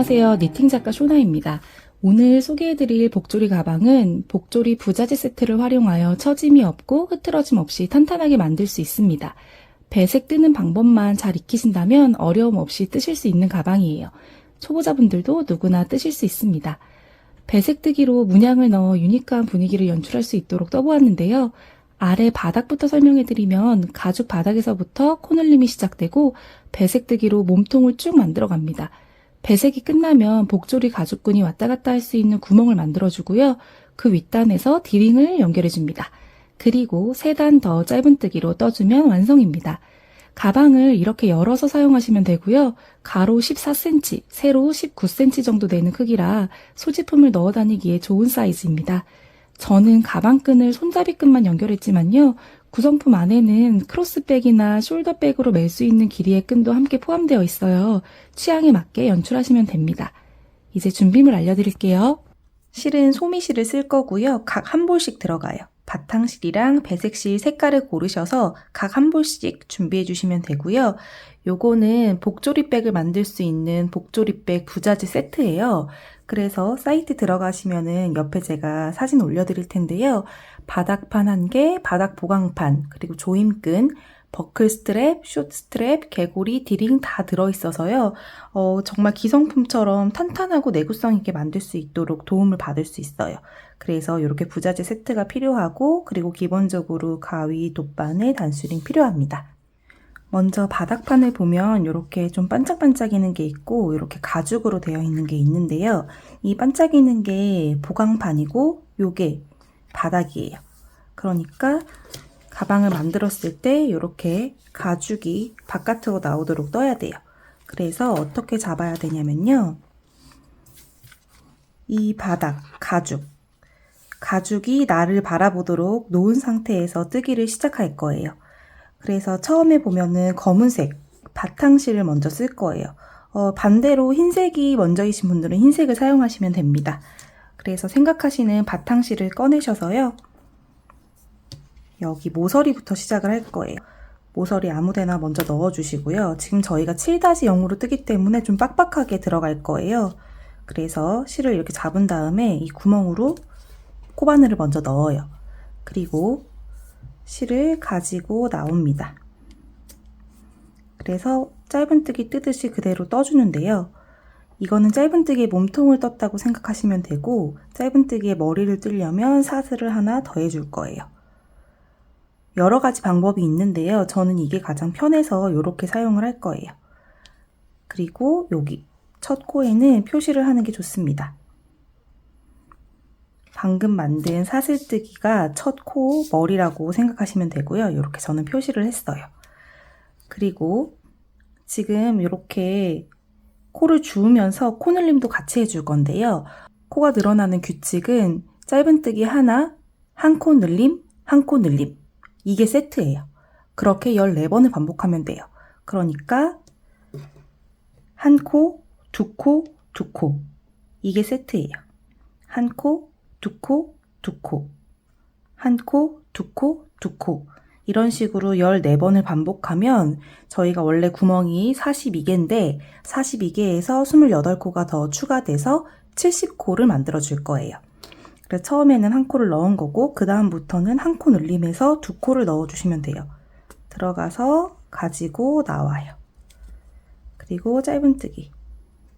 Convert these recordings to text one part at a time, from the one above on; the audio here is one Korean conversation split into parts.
안녕하세요. 니팅 작가 쇼나입니다. 오늘 소개해드릴 복조리 가방은 복조리 부자재 세트를 활용하여 처짐이 없고 흐트러짐 없이 탄탄하게 만들 수 있습니다. 배색 뜨는 방법만 잘 익히신다면 어려움 없이 뜨실 수 있는 가방이에요. 초보자분들도 누구나 뜨실 수 있습니다. 배색 뜨기로 문양을 넣어 유니크한 분위기를 연출할 수 있도록 떠보았는데요. 아래 바닥부터 설명해드리면 가죽 바닥에서부터 코늘림이 시작되고 배색 뜨기로 몸통을 쭉 만들어 갑니다. 배색이 끝나면 복조리 가죽끈이 왔다 갔다 할 수 있는 구멍을 만들어주고요. 그 윗단에서 디링을 연결해줍니다. 그리고 3단 더 짧은 뜨기로 떠주면 완성입니다. 가방을 이렇게 열어서 사용하시면 되고요. 가로 14cm, 세로 19cm 정도 되는 크기라 소지품을 넣어 다니기에 좋은 사이즈입니다. 저는 가방끈을 손잡이끈만 연결했지만요. 구성품 안에는 크로스백이나 숄더백으로 멜 수 있는 길이의 끈도 함께 포함되어 있어요. 취향에 맞게 연출하시면 됩니다. 이제 준비물 알려드릴게요. 실은 소미실을 쓸 거고요. 각 한 볼씩 들어가요. 바탕실이랑 배색실 색깔을 고르셔서 각 한 볼씩 준비해 주시면 되고요. 요거는 복조리백을 만들 수 있는 복조리백 부자재 세트예요. 그래서 사이트 들어가시면은 옆에 제가 사진 올려드릴 텐데요. 바닥판 1개, 바닥 보강판, 그리고 조임끈, 버클 스트랩, 숏 스트랩, 개고리, 디링 다 들어있어서요. 정말 기성품처럼 탄탄하고 내구성 있게 만들 수 있도록 도움을 받을 수 있어요. 그래서 이렇게 부자재 세트가 필요하고 그리고 기본적으로 가위, 돗바늘, 단수링 필요합니다. 먼저 바닥판을 보면 이렇게 좀 반짝반짝이는 게 있고 이렇게 가죽으로 되어 있는 게 있는데요. 이 반짝이는 게 보강판이고 요게 바닥이에요. 그러니까 가방을 만들었을 때 이렇게 가죽이 바깥으로 나오도록 떠야 돼요. 그래서 어떻게 잡아야 되냐면요. 이 바닥, 가죽이 나를 바라보도록 놓은 상태에서 뜨기를 시작할 거예요. 그래서 처음에 보면은 검은색 바탕실을 먼저 쓸 거예요. 반대로 흰색이 먼저이신 분들은 흰색을 사용하시면 됩니다. 그래서 생각하시는 바탕실을 꺼내셔서요. 여기 모서리부터 시작을 할 거예요. 모서리 아무데나 먼저 넣어주시고요. 지금 저희가 7-0으로 뜨기 때문에 좀 빡빡하게 들어갈 거예요. 그래서 실을 이렇게 잡은 다음에 이 구멍으로 코바늘을 먼저 넣어요. 그리고 실을 가지고 나옵니다. 그래서 짧은뜨기 뜨듯이 그대로 떠주는데요. 이거는 짧은뜨기에 몸통을 떴다고 생각하시면 되고 짧은뜨기에 머리를 뜨려면 사슬을 하나 더 해줄 거예요. 여러 가지 방법이 있는데요. 저는 이게 가장 편해서 이렇게 사용을 할 거예요. 그리고 여기 첫 코에는 표시를 하는 게 좋습니다. 방금 만든 사슬뜨기가 첫 코 머리라고 생각하시면 되고요. 이렇게 저는 표시를 했어요. 그리고 지금 이렇게 코를 주우면서 코늘림도 같이 해줄 건데요. 코가 늘어나는 규칙은 짧은뜨기 하나, 한 코 늘림, 한 코 늘림. 이게 세트예요. 그렇게 14번을 반복하면 돼요. 그러니까 한 코, 두 코, 두 코. 이게 세트예요. 한 코, 두 코, 두 코. 한 코, 두 코, 두 코. 이런 식으로 14번을 반복하면 저희가 원래 구멍이 42개인데 42개에서 28코가 더 추가돼서 70코를 만들어 줄 거예요. 그래서 처음에는 한 코를 넣은 거고 그 다음부터는 한 코 늘림해서 두 코를 넣어 주시면 돼요. 들어가서 가지고 나와요. 그리고 짧은뜨기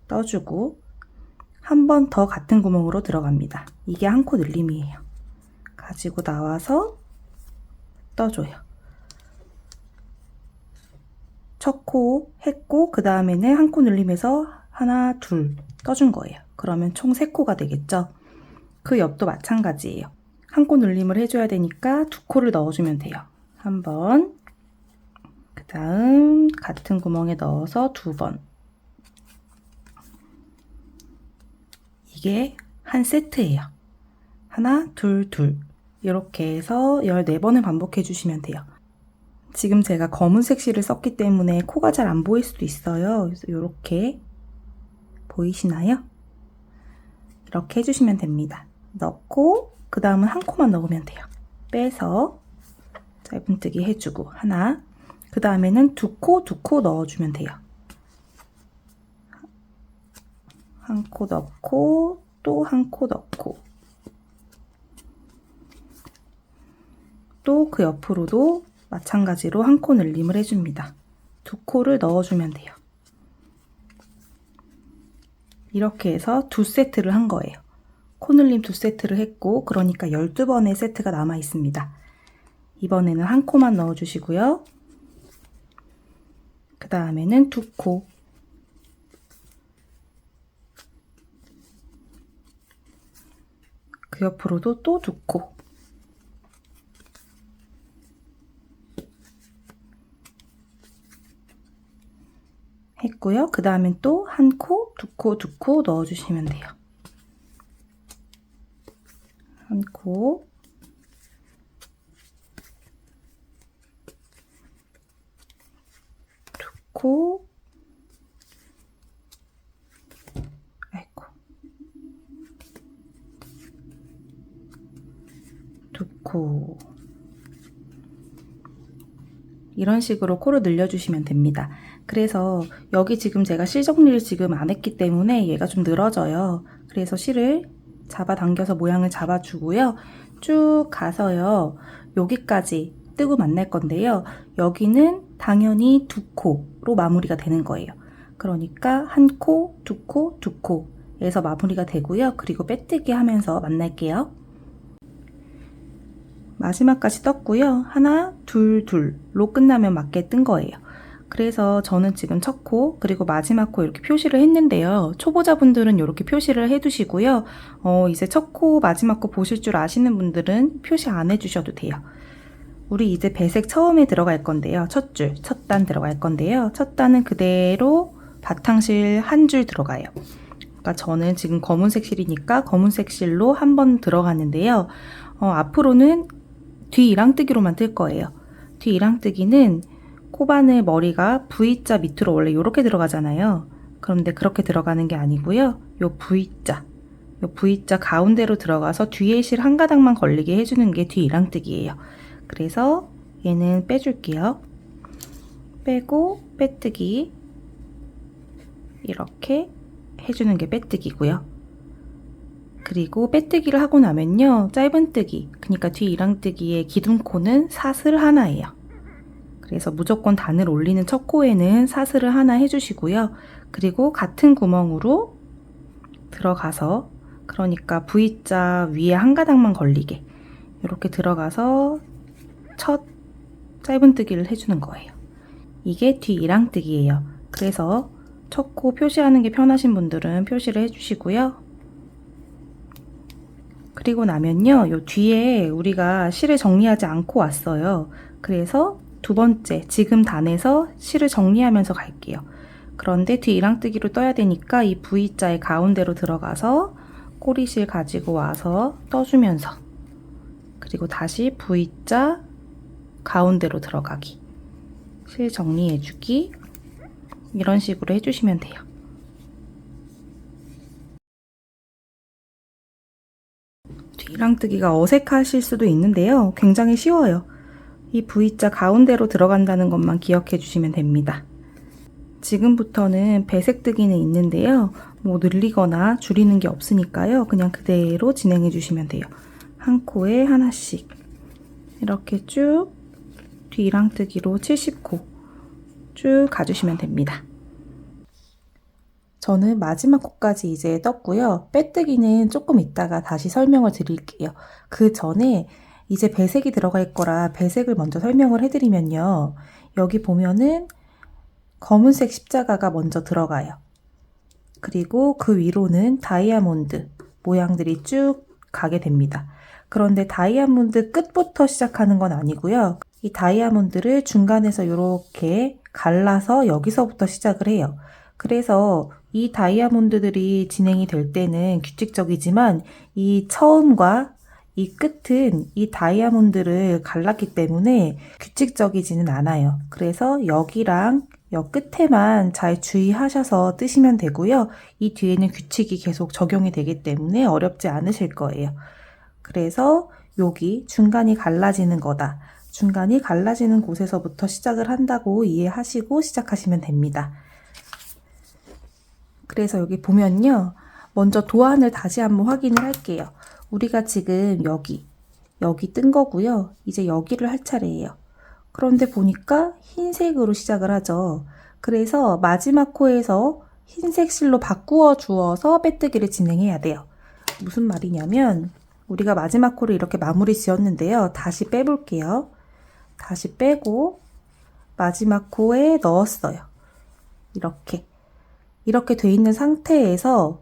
떠주고 한 번 더 같은 구멍으로 들어갑니다. 이게 한 코 늘림이에요. 가지고 나와서 떠줘요. 첫 코 했고 그 다음에는 한 코 늘림해서 하나, 둘 떠준 거예요. 그러면 총 3코가 되겠죠. 그 옆도 마찬가지예요. 한 코 늘림을 해줘야 되니까 2코를 넣어주면 돼요. 한 번, 그 다음 같은 구멍에 넣어서 2번. 이게 한 세트예요. 하나, 둘, 둘. 이렇게 해서 14번을 반복해 주시면 돼요. 지금 제가 검은색 실을 썼기 때문에 코가 잘 안 보일 수도 있어요. 그래서 이렇게 보이시나요? 이렇게 해주시면 됩니다. 넣고 그 다음은 한 코만 넣으면 돼요. 빼서 짧은뜨기 해주고 하나, 그 다음에는 두 코 넣어주면 돼요. 한 코 넣고 또 한 코 넣고 또 그 옆으로도 마찬가지로 한 코 늘림을 해줍니다. 두 코를 넣어주면 돼요. 이렇게 해서 두 세트를 한 거예요. 코늘림 두 세트를 했고 그러니까 12번의 세트가 남아 있습니다. 이번에는 한 코만 넣어주시고요. 그 다음에는 두 코, 그 옆으로도 또 두 코, 했고요. 그 다음엔 또 한 코, 두 코, 두 코 넣어주시면 돼요. 한 코, 두 코, 아이고, 두 코. 이런 식으로 코를 늘려주시면 됩니다. 그래서 여기 지금 제가 실 정리를 지금 안 했기 때문에 얘가 좀 늘어져요. 그래서 실을 잡아당겨서 모양을 잡아주고요. 쭉 가서요. 여기까지 뜨고 만날 건데요. 여기는 당연히 두 코로 마무리가 되는 거예요. 그러니까 한 코, 두 코, 두 코에서 마무리가 되고요. 그리고 빼뜨기 하면서 만날게요. 마지막까지 떴고요. 하나, 둘, 둘로 끝나면 맞게 뜬 거예요. 그래서 저는 지금 첫 코 그리고 마지막 코 이렇게 표시를 했는데요. 초보자분들은 이렇게 표시를 해두시고요. 이제 첫 코, 마지막 코 보실 줄 아시는 분들은 표시 안 해주셔도 돼요. 우리 이제 배색 처음에 들어갈 건데요. 첫 줄, 첫 단 들어갈 건데요. 첫 단은 그대로 바탕실 한 줄 들어가요. 그러니까 저는 지금 검은색 실이니까 검은색 실로 한 번 들어가는데요. 앞으로는 뒤 이랑뜨기로만 뜰 거예요. 뒤 이랑뜨기는 코바늘 머리가 V자 밑으로 원래 이렇게 들어가잖아요. 그런데 그렇게 들어가는 게 아니고요. 요 V자 가운데로 들어가서 뒤에 실 한 가닥만 걸리게 해주는 게 뒤 이랑뜨기예요. 그래서 얘는 빼줄게요. 빼고 빼뜨기 이렇게 해주는 게 빼뜨기고요. 그리고 빼뜨기를 하고 나면요. 짧은뜨기, 그러니까 뒤 이랑뜨기의 기둥코는 사슬 하나예요. 그래서 무조건 단을 올리는 첫 코에는 사슬을 하나 해주시고요. 그리고 같은 구멍으로 들어가서 그러니까 V자 위에 한 가닥만 걸리게 이렇게 들어가서 첫 짧은뜨기를 해주는 거예요. 이게 뒤 이랑뜨기예요. 그래서 첫 코 표시하는 게 편하신 분들은 표시를 해주시고요. 그리고 나면요, 요 뒤에 우리가 실을 정리하지 않고 왔어요. 그래서 두 번째, 지금 단에서 실을 정리하면서 갈게요. 그런데 뒤 이랑뜨기로 떠야 되니까 이 V자의 가운데로 들어가서 꼬리실 가지고 와서 떠주면서 그리고 다시 V자 가운데로 들어가기, 실 정리해주기 이런 식으로 해주시면 돼요. 뒤 이랑뜨기가 어색하실 수도 있는데요. 굉장히 쉬워요. 이 V자 가운데로 들어간다는 것만 기억해 주시면 됩니다. 지금부터는 배색뜨기는 있는데요. 뭐 늘리거나 줄이는 게 없으니까요. 그냥 그대로 진행해 주시면 돼요. 한 코에 하나씩 이렇게 쭉 뒤 이랑뜨기로 70코 쭉 가주시면 됩니다. 저는 마지막 코까지 이제 떴고요. 빼뜨기는 조금 이따가 다시 설명을 드릴게요. 그 전에 이제 배색이 들어갈 거라 배색을 먼저 설명을 해드리면요. 여기 보면은 검은색 십자가가 먼저 들어가요. 그리고 그 위로는 다이아몬드 모양들이 쭉 가게 됩니다. 그런데 다이아몬드 끝부터 시작하는 건 아니고요. 이 다이아몬드를 중간에서 이렇게 갈라서 여기서부터 시작을 해요. 그래서 이 다이아몬드들이 진행이 될 때는 규칙적이지만 이 처음과 이 끝은 이 다이아몬드를 갈랐기 때문에 규칙적이지는 않아요. 그래서 여기랑 여 끝에만 잘 주의하셔서 뜨시면 되고요. 이 뒤에는 규칙이 계속 적용이 되기 때문에 어렵지 않으실 거예요. 그래서 여기 중간이 갈라지는 거다. 중간이 갈라지는 곳에서부터 시작을 한다고 이해하시고 시작하시면 됩니다. 그래서 여기 보면요. 먼저 도안을 다시 한번 확인을 할게요. 우리가 지금 여기 뜬 거고요. 이제 여기를 할 차례예요. 그런데 보니까 흰색으로 시작을 하죠. 그래서 마지막 코에서 흰색 실로 바꾸어 주어서 빼뜨기를 진행해야 돼요. 무슨 말이냐면 우리가 마지막 코를 이렇게 마무리 지었는데요. 다시 빼볼게요. 다시 빼고 마지막 코에 넣었어요. 이렇게 돼 있는 상태에서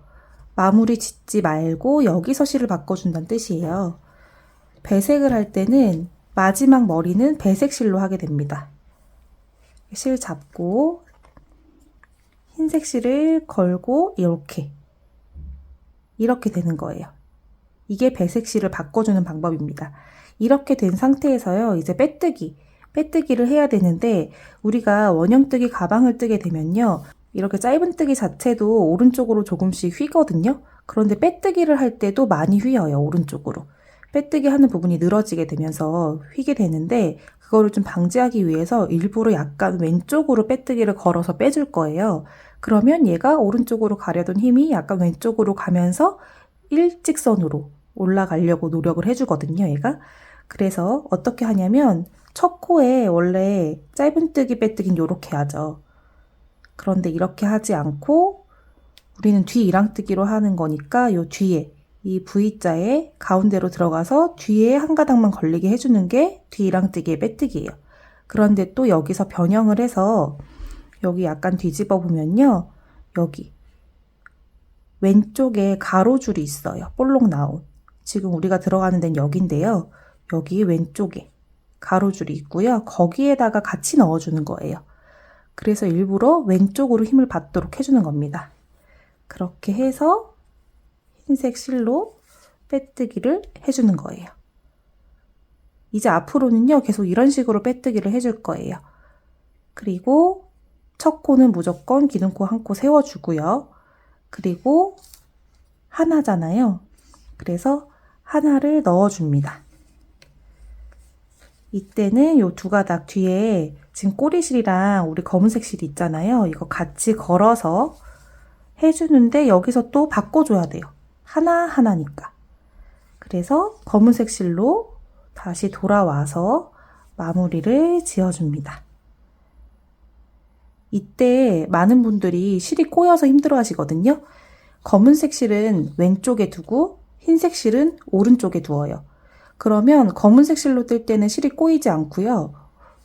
마무리 짓지 말고 여기서 실을 바꿔준다는 뜻이에요. 배색을 할 때는 마지막 머리는 배색 실로 하게 됩니다. 실 잡고 흰색 실을 걸고 이렇게 되는 거예요. 이게 배색 실을 바꿔주는 방법입니다. 이렇게 된 상태에서요, 이제 빼뜨기를 해야 되는데 우리가 원형뜨기 가방을 뜨게 되면요, 이렇게 짧은 뜨기 자체도 오른쪽으로 조금씩 휘거든요. 그런데 빼뜨기를 할 때도 많이 휘어요, 오른쪽으로. 빼뜨기 하는 부분이 늘어지게 되면서 휘게 되는데 그거를 좀 방지하기 위해서 일부러 약간 왼쪽으로 빼뜨기를 걸어서 빼줄 거예요. 그러면 얘가 오른쪽으로 가려던 힘이 약간 왼쪽으로 가면서 일직선으로 올라가려고 노력을 해주거든요, 얘가. 그래서 어떻게 하냐면 첫 코에 원래 짧은 뜨기 빼뜨기는 이렇게 하죠. 그런데 이렇게 하지 않고 우리는 뒤 이랑뜨기로 하는 거니까 요 뒤에 이 V자에 가운데로 들어가서 뒤에 한 가닥만 걸리게 해주는 게 뒤 이랑뜨기의 빼뜨기예요. 그런데 또 여기서 변형을 해서 여기 약간 뒤집어 보면요. 여기 왼쪽에 가로줄이 있어요. 볼록 나온. 지금 우리가 들어가는 데는 여기인데요. 여기 왼쪽에 가로줄이 있고요. 거기에다가 같이 넣어주는 거예요. 그래서 일부러 왼쪽으로 힘을 받도록 해주는 겁니다. 그렇게 해서 흰색 실로 빼뜨기를 해주는 거예요. 이제 앞으로는요, 계속 이런 식으로 빼뜨기를 해줄 거예요. 그리고 첫 코는 무조건 기둥코 한 코 세워주고요. 그리고 하나잖아요. 그래서 하나를 넣어줍니다. 이때는 요 두 가닥 뒤에 지금 꼬리실이랑 우리 검은색 실이 있잖아요. 이거 같이 걸어서 해주는데 여기서 또 바꿔줘야 돼요. 하나하나니까. 그래서 검은색 실로 다시 돌아와서 마무리를 지어줍니다. 이때 많은 분들이 실이 꼬여서 힘들어 하시거든요. 검은색 실은 왼쪽에 두고 흰색 실은 오른쪽에 두어요. 그러면 검은색 실로 뜰 때는 실이 꼬이지 않고요.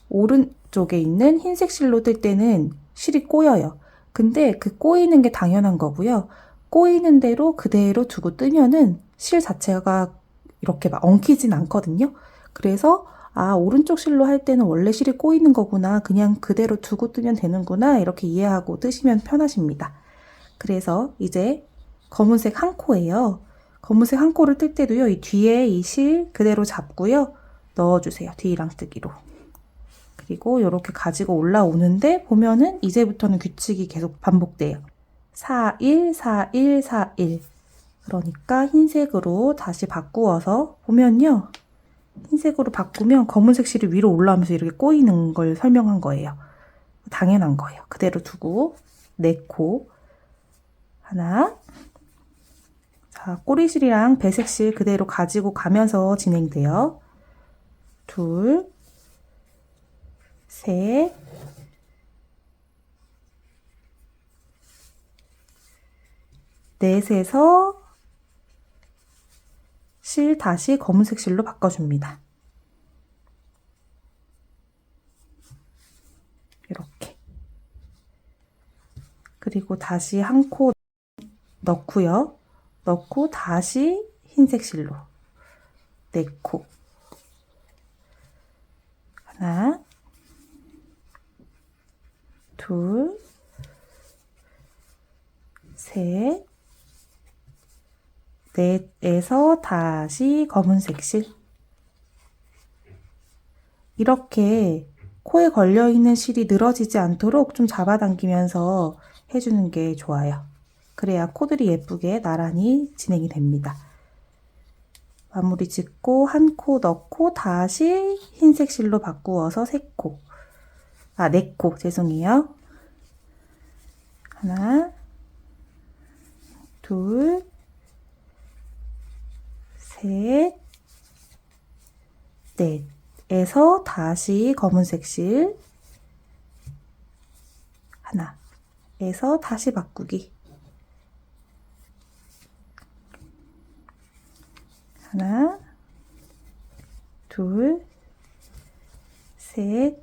오른쪽에 있는 흰색 실로 뜰 때는 실이 꼬여요. 근데 그 꼬이는 게 당연한 거고요. 꼬이는 대로 그대로 두고 뜨면은 실 자체가 이렇게 막 엉키진 않거든요. 그래서 오른쪽 실로 할 때는 원래 실이 꼬이는 거구나. 그냥 그대로 두고 뜨면 되는구나. 이렇게 이해하고 뜨시면 편하십니다. 그래서 이제 검은색 한 코예요. 검은색 한 코를 뜰 때도요. 이 뒤에 이 실 그대로 잡고요. 넣어주세요. 뒤이랑뜨기로. 그리고 이렇게 가지고 올라오는데 보면은 이제부터는 규칙이 계속 반복돼요. 4, 1, 4, 1, 4, 1. 그러니까 흰색으로 다시 바꾸어서 보면요. 흰색으로 바꾸면 검은색 실이 위로 올라오면서 이렇게 꼬이는 걸 설명한 거예요. 당연한 거예요. 그대로 두고 4코 하나. 자, 꼬리실이랑 배색실 그대로 가지고 가면서 진행돼요. 둘, 셋, 넷에서 실 다시 검은색 실로 바꿔줍니다. 이렇게. 그리고 다시 한 코 넣고요. 넣고 다시 흰색 실로 4코. 하나, 둘, 셋, 넷에서 다시 검은색 실. 이렇게 코에 걸려있는 실이 늘어지지 않도록 좀 잡아당기면서 해주는 게 좋아요. 그래야 코들이 예쁘게 나란히 진행이 됩니다. 마무리 짓고 한 코 넣고 다시 흰색 실로 바꾸어서 3코. 4코, 죄송해요. 하나, 둘, 셋, 넷에서 다시 검은색 실 하나에서 다시 바꾸기 하나, 둘, 셋,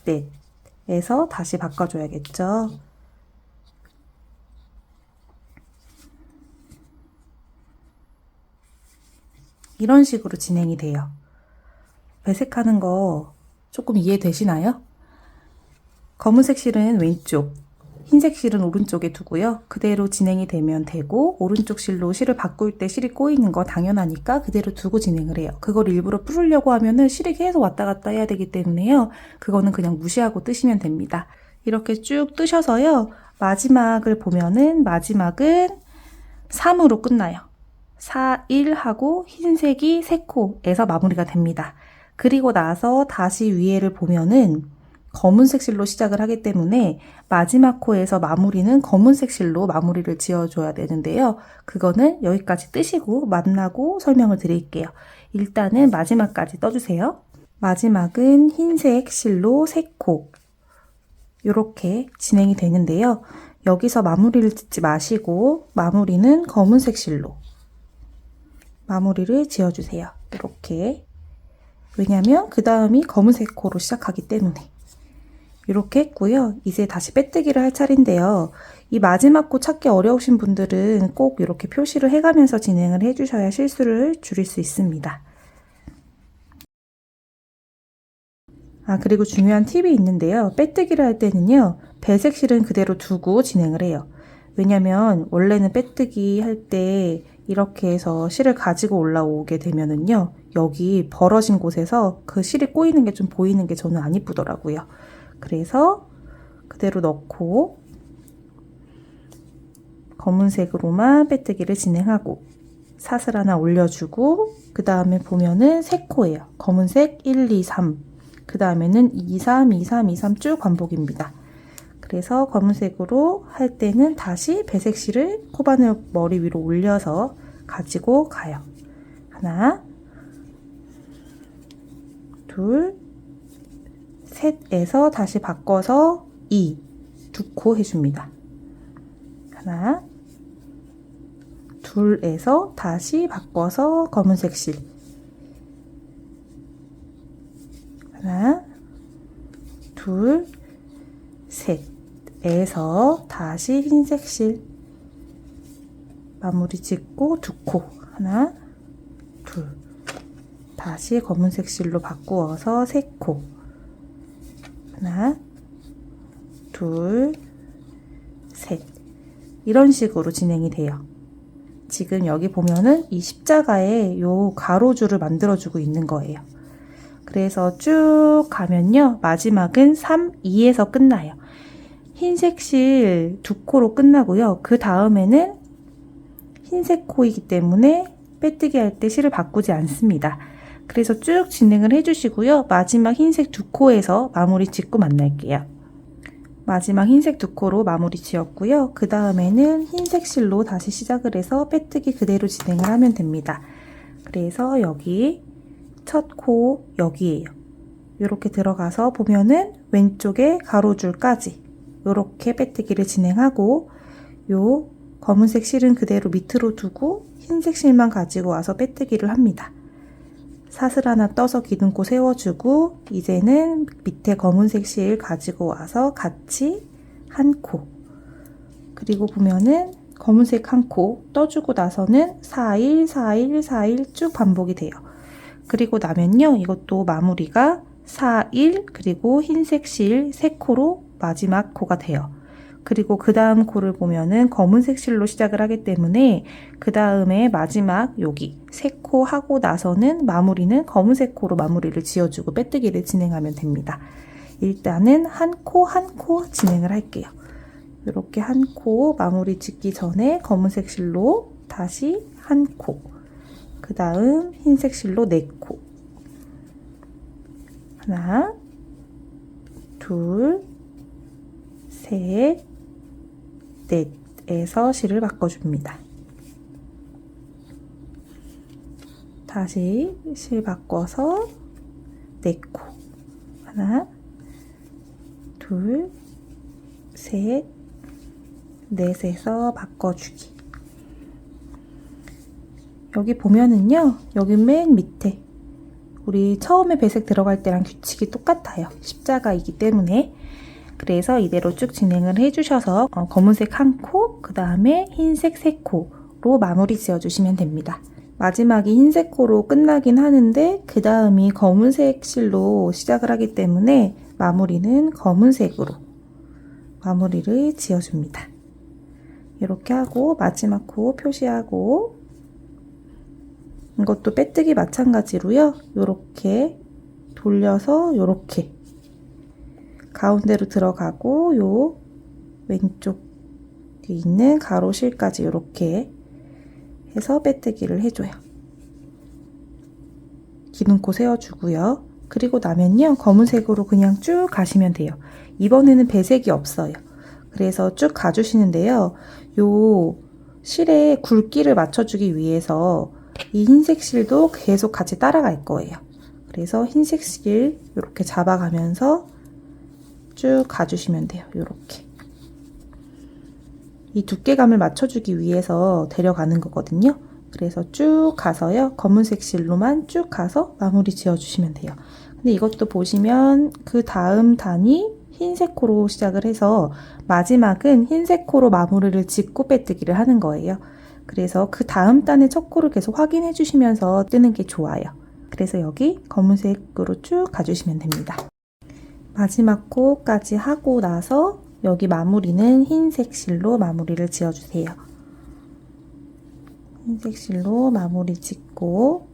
넷에서 다시 바꿔줘야겠죠. 이런 식으로 진행이 돼요. 배색하는 거 조금 이해되시나요? 검은색 실은 왼쪽, 흰색 실은 오른쪽에 두고요. 그대로 진행이 되면 되고, 오른쪽 실로 실을 바꿀 때 실이 꼬이는 거 당연하니까 그대로 두고 진행을 해요. 그걸 일부러 풀으려고 하면은 실이 계속 왔다 갔다 해야 되기 때문에요. 그거는 그냥 무시하고 뜨시면 됩니다. 이렇게 쭉 뜨셔서요. 마지막을 보면은 마지막은 3으로 끝나요. 4, 1 하고 흰색이 3코에서 마무리가 됩니다. 그리고 나서 다시 위에를 보면은 검은색 실로 시작을 하기 때문에 마지막 코에서 마무리는 검은색 실로 마무리를 지어줘야 되는데요. 그거는 여기까지 뜨시고 만나고 설명을 드릴게요. 일단은 마지막까지 떠주세요. 마지막은 흰색 실로 3코 이렇게 진행이 되는데요. 여기서 마무리를 짓지 마시고 마무리는 검은색 실로 마무리를 지어주세요. 이렇게. 왜냐면 그 다음이 검은색 코로 시작하기 때문에. 이렇게 했고요. 이제 다시 빼뜨기를 할 차례인데요. 이 마지막 코 찾기 어려우신 분들은 꼭 이렇게 표시를 해가면서 진행을 해주셔야 실수를 줄일 수 있습니다. 그리고 중요한 팁이 있는데요. 빼뜨기를 할 때는요. 배색 실은 그대로 두고 진행을 해요. 왜냐면 원래는 빼뜨기 할 때 이렇게 해서 실을 가지고 올라오게 되면은요. 여기 벌어진 곳에서 그 실이 꼬이는 게 좀 보이는 게 저는 안 이쁘더라고요. 그래서 그대로 넣고 검은색으로만 빼뜨기를 진행하고 사슬 하나 올려주고 그 다음에 보면은 3코예요. 검은색 1, 2, 3 그 다음에는 2, 3, 2, 3, 2, 3 쭉 반복입니다. 그래서 검은색으로 할 때는 다시 배색 실을 코바늘 머리 위로 올려서 가지고 가요. 하나, 둘, 셋에서 다시 바꿔서 2코 해줍니다. 하나, 둘에서 다시 바꿔서 검은색 실 하나, 둘, 셋에서 다시 흰색 실 마무리 짓고 2코 하나, 둘 다시 검은색 실로 바꾸어서 3코 하나, 둘, 셋 이런 식으로 진행이 돼요. 지금 여기 보면은 이 십자가에 요 가로줄을 만들어주고 있는 거예요. 그래서 쭉 가면요. 마지막은 3, 2에서 끝나요. 흰색 실 2코로 끝나고요. 그 다음에는 흰색 코이기 때문에 빼뜨기 할 때 실을 바꾸지 않습니다. 그래서 쭉 진행을 해주시고요. 마지막 흰색 2코에서 마무리 짓고 만날게요. 마지막 흰색 2코로 마무리 지었고요. 그 다음에는 흰색 실로 다시 시작을 해서 빼뜨기 그대로 진행을 하면 됩니다. 그래서 여기 첫 코 여기에요. 이렇게 들어가서 보면은 왼쪽에 가로줄까지 이렇게 빼뜨기를 진행하고 요 검은색 실은 그대로 밑으로 두고 흰색 실만 가지고 와서 빼뜨기를 합니다. 사슬 하나 떠서 기둥코 세워주고 이제는 밑에 검은색 실 가지고 와서 같이 한 코 그리고 보면은 검은색 한 코 떠주고 나서는 4, 1, 4, 1, 4, 1 쭉 반복이 돼요. 그리고 나면요 이것도 마무리가 4, 1 그리고 흰색 실 3코로 마지막 코가 돼요. 그리고 그 다음 코를 보면은 검은색 실로 시작을 하기 때문에 그 다음에 마지막 여기 3코 하고 나서는 마무리는 검은색 코로 마무리를 지어주고 빼뜨기를 진행하면 됩니다. 일단은 한 코 한 코 진행을 할게요. 이렇게 한 코 마무리 짓기 전에 검은색 실로 다시 한 코, 그 다음 흰색 실로 4코 하나, 둘, 셋, 넷에서 실을 바꿔줍니다. 다시 실 바꿔서 4코. 하나, 둘, 셋, 넷에서 바꿔주기. 여기 보면은요, 여기 맨 밑에 우리 처음에 배색 들어갈 때랑 규칙이 똑같아요. 십자가이기 때문에. 그래서 이대로 쭉 진행을 해주셔서 검은색 1코, 그 다음에 흰색 3코로 마무리 지어주시면 됩니다. 마지막이 흰색 코로 끝나긴 하는데 그 다음이 검은색 실로 시작을 하기 때문에 마무리는 검은색으로 마무리를 지어줍니다. 이렇게 하고 마지막 코 표시하고, 이것도 빼뜨기 마찬가지로요. 이렇게 돌려서 이렇게 가운데로 들어가고 요 왼쪽에 있는 가로실까지 이렇게 해서 빼뜨기를 해줘요. 기둥코 세워주고요. 그리고 나면요, 검은색으로 그냥 쭉 가시면 돼요. 이번에는 배색이 없어요. 그래서 쭉 가주시는데요. 요 실에 굵기를 맞춰주기 위해서 이 흰색 실도 계속 같이 따라갈 거예요. 그래서 흰색 실 이렇게 잡아가면서 쭉 가주시면 돼요. 이렇게. 이 두께감을 맞춰주기 위해서 데려가는 거거든요. 그래서 쭉 가서요, 검은색 실로만 쭉 가서 마무리 지어주시면 돼요. 근데 이것도 보시면 그 다음 단이 흰색 코로 시작을 해서 마지막은 흰색 코로 마무리를 짓고 빼뜨기를 하는 거예요. 그래서 그 다음 단의 첫 코를 계속 확인해 주시면서 뜨는 게 좋아요. 그래서 여기 검은색으로 쭉 가주시면 됩니다. 마지막 코까지 하고 나서 여기 마무리는 흰색 실로 마무리를 지어주세요. 흰색 실로 마무리 짓고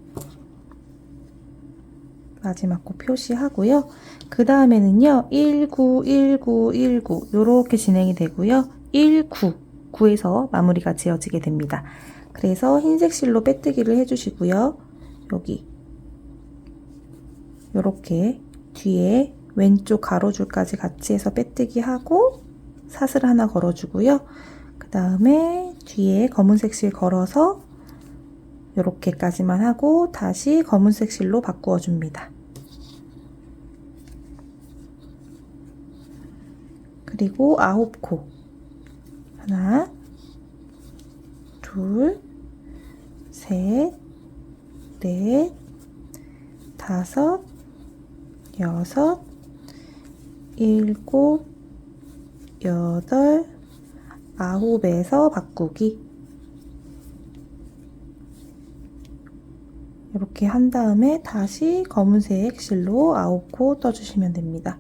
마지막 코 표시하고요. 그 다음에는요, 19, 19, 19 이렇게 진행이 되고요. 19, 9에서 마무리가 지어지게 됩니다. 그래서 흰색 실로 빼뜨기를 해주시고요. 여기 이렇게 뒤에 왼쪽 가로줄까지 같이 해서 빼뜨기 하고 사슬 하나 걸어주고요. 그 다음에 뒤에 검은색 실 걸어서 이렇게까지만 하고 다시 검은색 실로 바꾸어 줍니다. 그리고 9코. 하나, 둘, 셋, 넷, 다섯, 여섯, 일곱, 여덟, 아홉에서 바꾸기. 이렇게 한 다음에 다시 검은색 실로 9코 떠주시면 됩니다.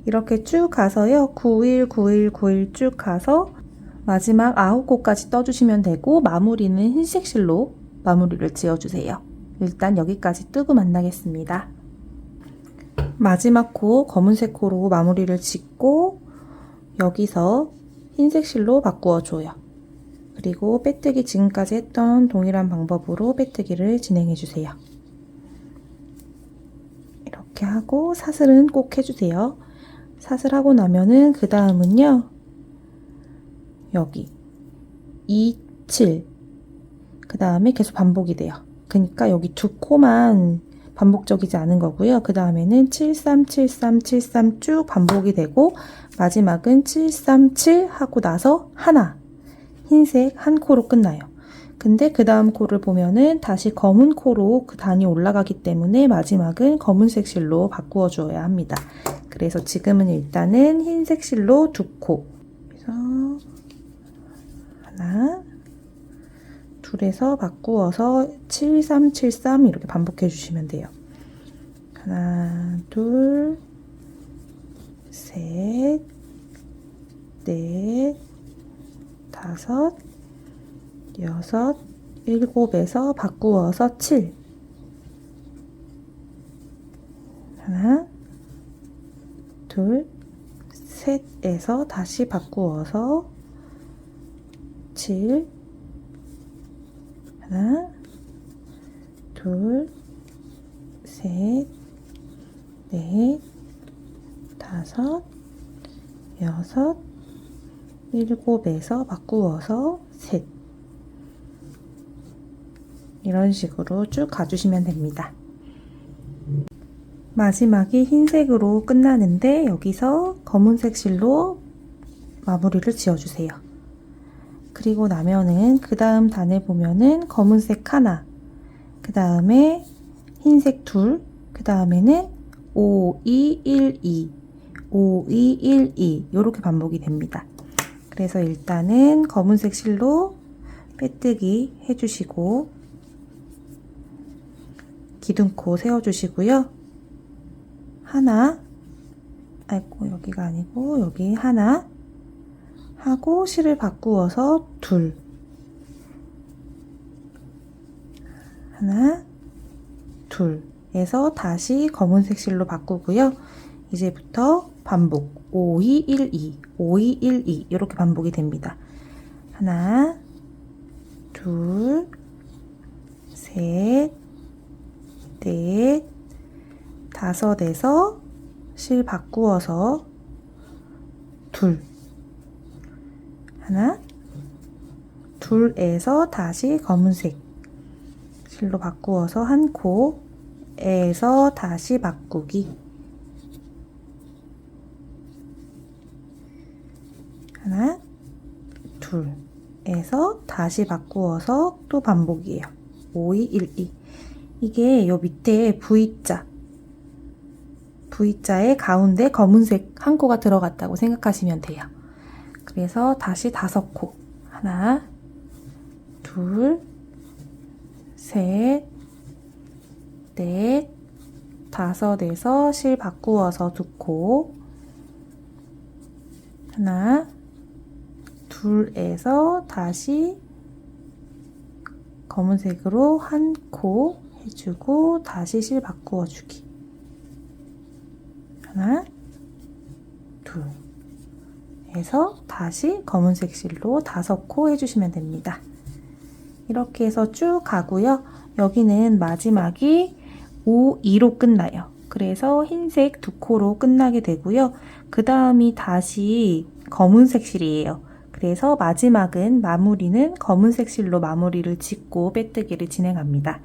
이렇게 쭉 가서요, 9일, 9일, 9일 쭉 가서 마지막 9코까지 떠주시면 되고, 마무리는 흰색 실로 마무리를 지어주세요. 일단 여기까지 뜨고 만나겠습니다. 마지막 코 검은색 코로 마무리를 짓고 여기서 흰색 실로 바꾸어 줘요. 그리고 빼뜨기 지금까지 했던 동일한 방법으로 빼뜨기를 진행해 주세요. 이렇게 하고 사슬은 꼭 해주세요. 사슬하고 나면은 그 다음은요, 여기 2, 7, 그 다음에 계속 반복이 돼요. 그러니까 여기 2코만 반복적이지 않은 거고요. 그 다음에는 73, 73, 73 쭉 반복이 되고 마지막은 737 하고 나서 하나, 흰색 1코로 끝나요. 근데 그 다음 코를 보면은 다시 검은 코로 그 단이 올라가기 때문에 마지막은 검은색 실로 바꾸어 줘야 합니다. 그래서 지금은 일단은 흰색 실로 2코, 그래서 하나, 둘에서 바꾸어서 7373 이렇게 반복해 주시면 돼요. 하나, 둘, 셋, 넷, 다섯, 여섯, 일곱에서 바꾸어서 7. 하나, 둘, 셋에서 다시 바꾸어서 7. 하나, 둘, 셋, 넷, 다섯, 여섯, 일곱에서 바꾸어서 셋. 이런 식으로 쭉 가주시면 됩니다. 마지막이 흰색으로 끝나는데 여기서 검은색 실로 마무리를 지어주세요. 그리고 나면은 그 다음 단을 보면은 검은색 하나, 그 다음에 흰색 둘, 그 다음에는 5, 2, 1, 2, 5, 2, 1, 2 이렇게 반복이 됩니다. 그래서 일단은 검은색 실로 빼뜨기 해주시고 기둥코 세워주시고요. 하나, 아이고 여기가 아니고 여기 하나 하고 실을 바꾸어서 둘, 하나, 둘에서 다시 검은색 실로 바꾸고요. 이제부터 반복 5, 2, 1, 2, 5, 2, 1, 2 이렇게 반복이 됩니다. 하나, 둘, 셋, 넷, 다섯에서 실 바꾸어서 둘, 하나, 둘에서 다시 검은색 실로 바꾸어서 한 코에서 다시 바꾸기, 하나, 둘에서 다시 바꾸어서 또 반복이에요. 5, 2, 1, 2 이게 요 밑에 V자의 가운데 검은색 한 코가 들어갔다고 생각하시면 돼요. 그래서 다시 5코, 하나, 둘, 셋, 넷, 다섯에서 실 바꾸어서 2코, 하나, 둘에서 다시 검은색으로 한 코 해주고 다시 실 바꾸어 주기, 하나, 둘 해서 다시 검은색 실로 5코 해주시면 됩니다. 이렇게 해서 쭉 가고요. 여기는 마지막이 5, 2로 끝나요. 그래서 흰색 2코로 끝나게 되고요. 그 다음이 다시 검은색 실이에요. 그래서 마지막은 마무리는 검은색 실로 마무리를 짓고 빼뜨기를 진행합니다.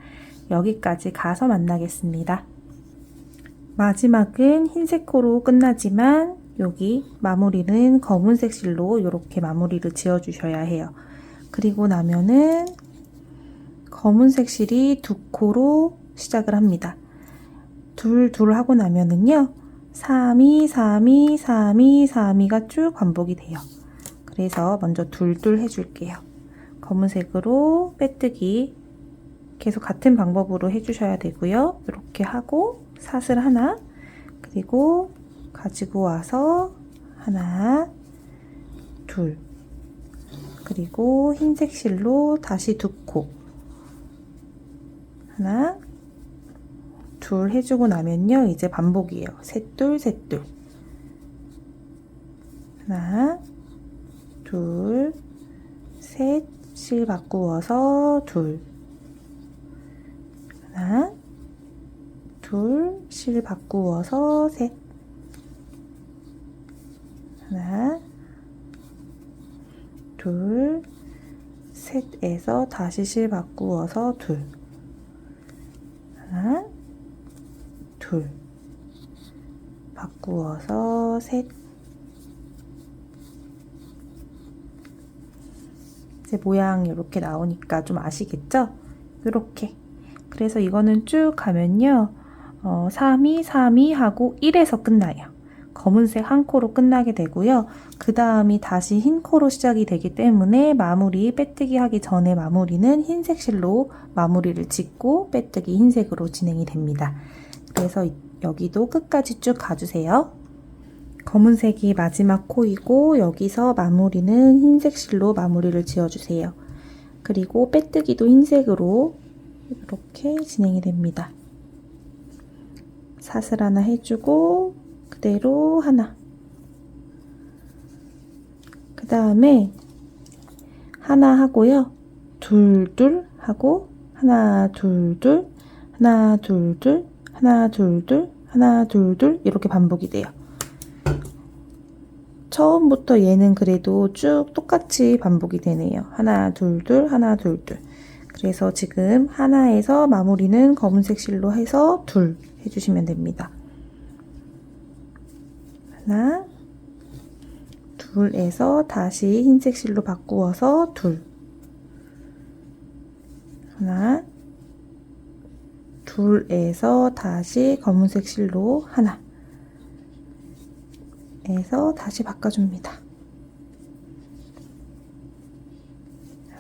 여기까지 가서 만나겠습니다. 마지막은 흰색 코로 끝나지만 여기 마무리는 검은색 실로 이렇게 마무리를 지어 주셔야 해요. 그리고 나면은 검은색 실이 2코로 시작을 합니다. 둘 하고 나면은요 3, 2, 3, 2, 3, 2, 3, 2가 쭉 반복이 돼요. 그래서 먼저 둘 해줄게요. 검은색으로 빼뜨기 계속 같은 방법으로 해주셔야 되고요. 이렇게 하고 사슬 하나, 그리고 가지고 와서 하나, 둘, 그리고 흰색 실로 다시 2코, 하나, 둘 해주고 나면요 이제 반복이에요. 셋둘, 셋둘, 하나, 둘, 셋, 실 바꾸어서 둘, 하나, 둘, 실 바꾸어서 셋, 하나, 둘, 셋에서 다시 실 바꾸어서 둘, 하나, 둘, 바꾸어서 셋. 이제 모양 이렇게 나오니까 좀 아시겠죠? 이렇게. 그래서 이거는 쭉 가면요 3, 2, 3, 2 하고 1에서 끝나요. 검은색 한 코로 끝나게 되고요. 그 다음이 다시 흰 코로 시작이 되기 때문에 마무리 빼뜨기 하기 전에 마무리는 흰색 실로 마무리를 짓고 빼뜨기 흰색으로 진행이 됩니다. 그래서 여기도 끝까지 쭉 가주세요. 검은색이 마지막 코이고 여기서 마무리는 흰색 실로 마무리를 지어주세요. 그리고 빼뜨기도 흰색으로 이렇게 진행이 됩니다. 사슬 하나 해주고 그대로 하나, 그 다음에 하나 하고요. 둘 하고 하나 둘 하나 둘 하나 둘 하나 둘 이렇게 반복이 돼요. 처음부터 얘는 그래도 쭉 똑같이 반복이 되네요. 하나 둘 하나 둘 그래서 지금 하나에서 마무리는 검은색 실로 해서 둘 해주시면 됩니다. 하나, 둘에서 다시 흰색 실로 바꾸어서 둘. 하나, 둘에서 다시 검은색 실로 하나. 에서 다시 바꿔줍니다.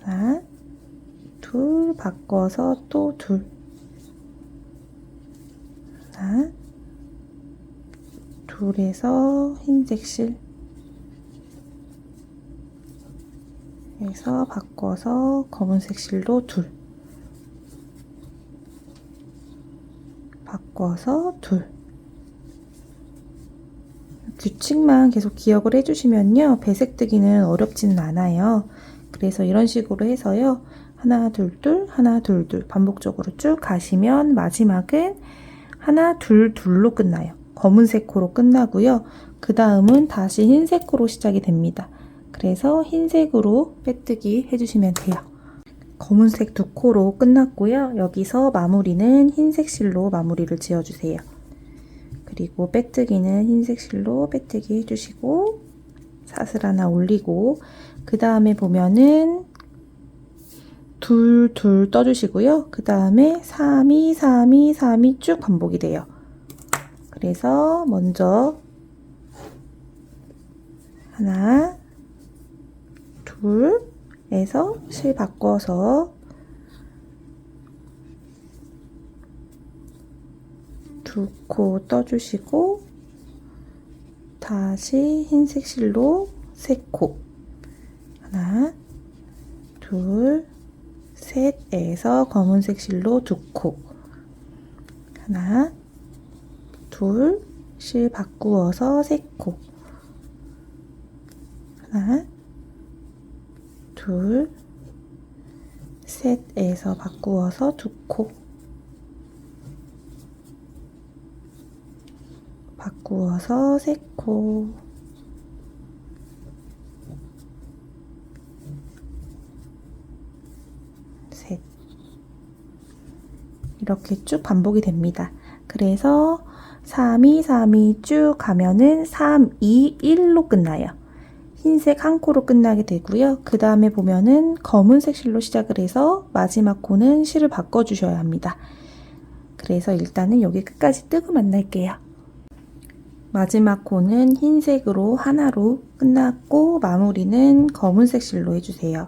하나, 둘, 바꿔서 또 둘. 하나, 둘에서 흰색 실. 에서 바꿔서 검은색 실로 둘. 바꿔서 둘. 규칙만 계속 기억을 해주시면요. 배색 뜨기는 어렵지는 않아요. 그래서 이런 식으로 해서요. 하나, 둘, 둘, 하나, 둘, 둘 반복적으로 쭉 가시면 마지막은 하나, 둘, 둘로 끝나요. 검은색 코로 끝나고요. 그 다음은 다시 흰색 코로 시작이 됩니다. 그래서 흰색으로 빼뜨기 해주시면 돼요. 검은색 두 코로 끝났고요. 여기서 마무리는 흰색 실로 마무리를 지어주세요. 그리고 빼뜨기는 흰색 실로 빼뜨기 해주시고 사슬 하나 올리고 그 다음에 보면은 둘, 둘 떠주시고요. 그 다음에 3이, 3이, 3이 쭉 반복이 돼요. 그래서 먼저 하나, 둘에서 실 바꿔서 두 코 떠주시고 다시 흰색 실로 세 코 하나, 둘, 셋에서 검은색 실로 두 코 하나, 둘, 실 바꾸어서 세 코 하나, 둘, 셋에서 바꾸어서 두 코 바꾸어서 세 코 셋 이렇게 쭉 반복이 됩니다. 그래서 3이, 3이 쭉 가면은 3, 2, 1로 끝나요. 흰색 한 코로 끝나게 되고요. 그 다음에 보면은 검은색 실로 시작을 해서 마지막 코는 실을 바꿔주셔야 합니다. 그래서 일단은 여기 끝까지 뜨고 만날게요. 마지막 코는 흰색으로 하나로 끝났고 마무리는 검은색 실로 해주세요.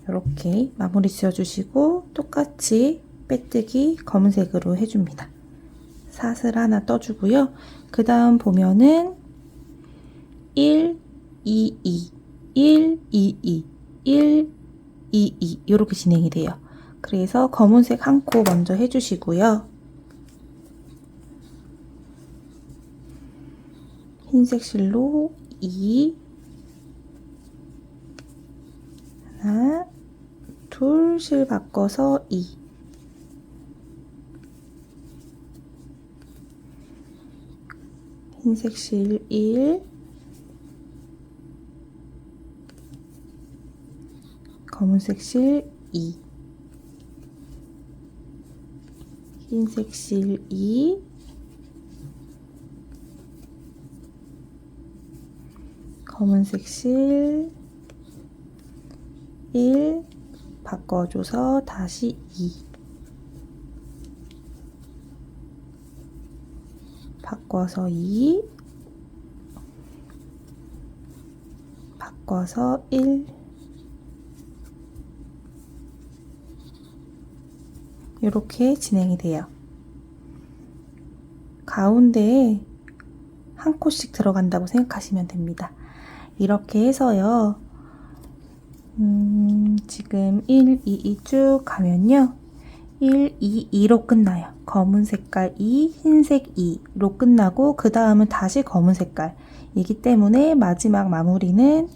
이렇게 마무리 지어주시고 똑같이 빼뜨기 검은색으로 해줍니다. 사슬 하나 떠주고요. 그 다음 보면은 1, 2, 2, 1, 2, 2, 1, 2, 2 이렇게 진행이 돼요. 그래서 검은색 한 코 먼저 해주시고요. 흰색 실로 2, 하나, 둘, 실 바꿔서 2, 흰색 실 1, 검은색 실 2, 흰색 실 2, 검은색 실 1, 바꿔줘서 다시 2, 바꿔서 2, 바꿔서 1, 이렇게 진행이 돼요. 가운데에 한 코씩 들어간다고 생각하시면 됩니다. 이렇게 해서요. 지금 1, 2, 2 쭉 가면요. 1, 2, 2로 끝나요. 검은 색깔 2, 흰색 2로 끝나고 그 다음은 다시 검은 색깔이기 때문에 마지막 마무리는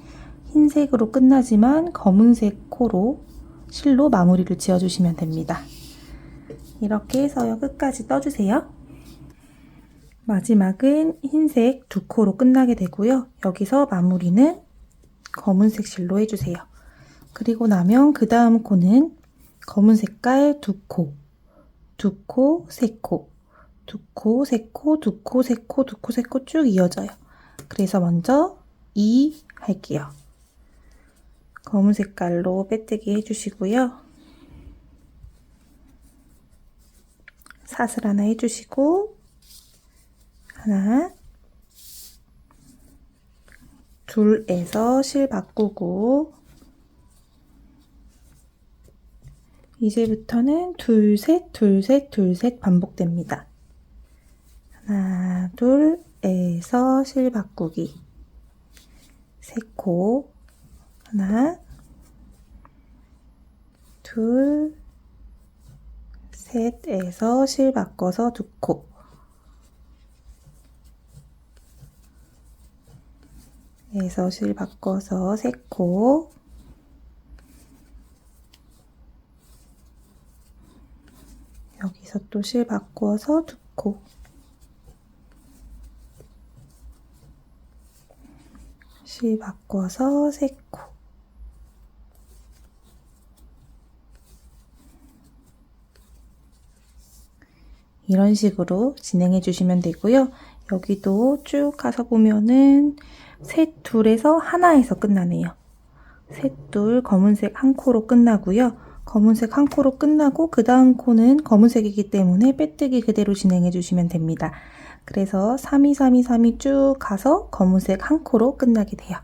흰색으로 끝나지만 검은색 코로 실로 마무리를 지어주시면 됩니다. 이렇게 해서요. 끝까지 떠주세요. 마지막은 흰색 두 코로 끝나게 되고요. 여기서 마무리는 검은색 실로 해주세요. 그리고 나면 그 다음 코는 검은 색깔 두 코, 두 코, 세 코, 두 코, 세 코, 두 코, 세 코, 두 코, 세 코 쭉 이어져요. 그래서 먼저 2 할게요. 검은 색깔로 빼뜨기 해주시고요. 사슬 하나 해주시고 하나, 둘에서 실 바꾸고 이제부터는 둘, 셋, 둘, 셋, 둘, 셋 반복됩니다. 하나, 둘에서 실 바꾸기 세 코 하나, 둘, 셋에서 실 바꿔서 두 코 에서 실 바꿔서 세 코 여기서 또 실 바꿔서 두 코 실 바꿔서 세 코 이런 식으로 진행해 주시면 되고요. 여기도 쭉 가서 보면은 셋, 둘에서 하나에서 끝나네요. 셋, 둘, 검은색 한 코로 끝나고요. 검은색 한 코로 끝나고 그 다음 코는 검은색이기 때문에 빼뜨기 그대로 진행해 주시면 됩니다. 그래서 3, 2, 3, 2, 3, 2 쭉 가서 검은색 한 코로 끝나게 돼요.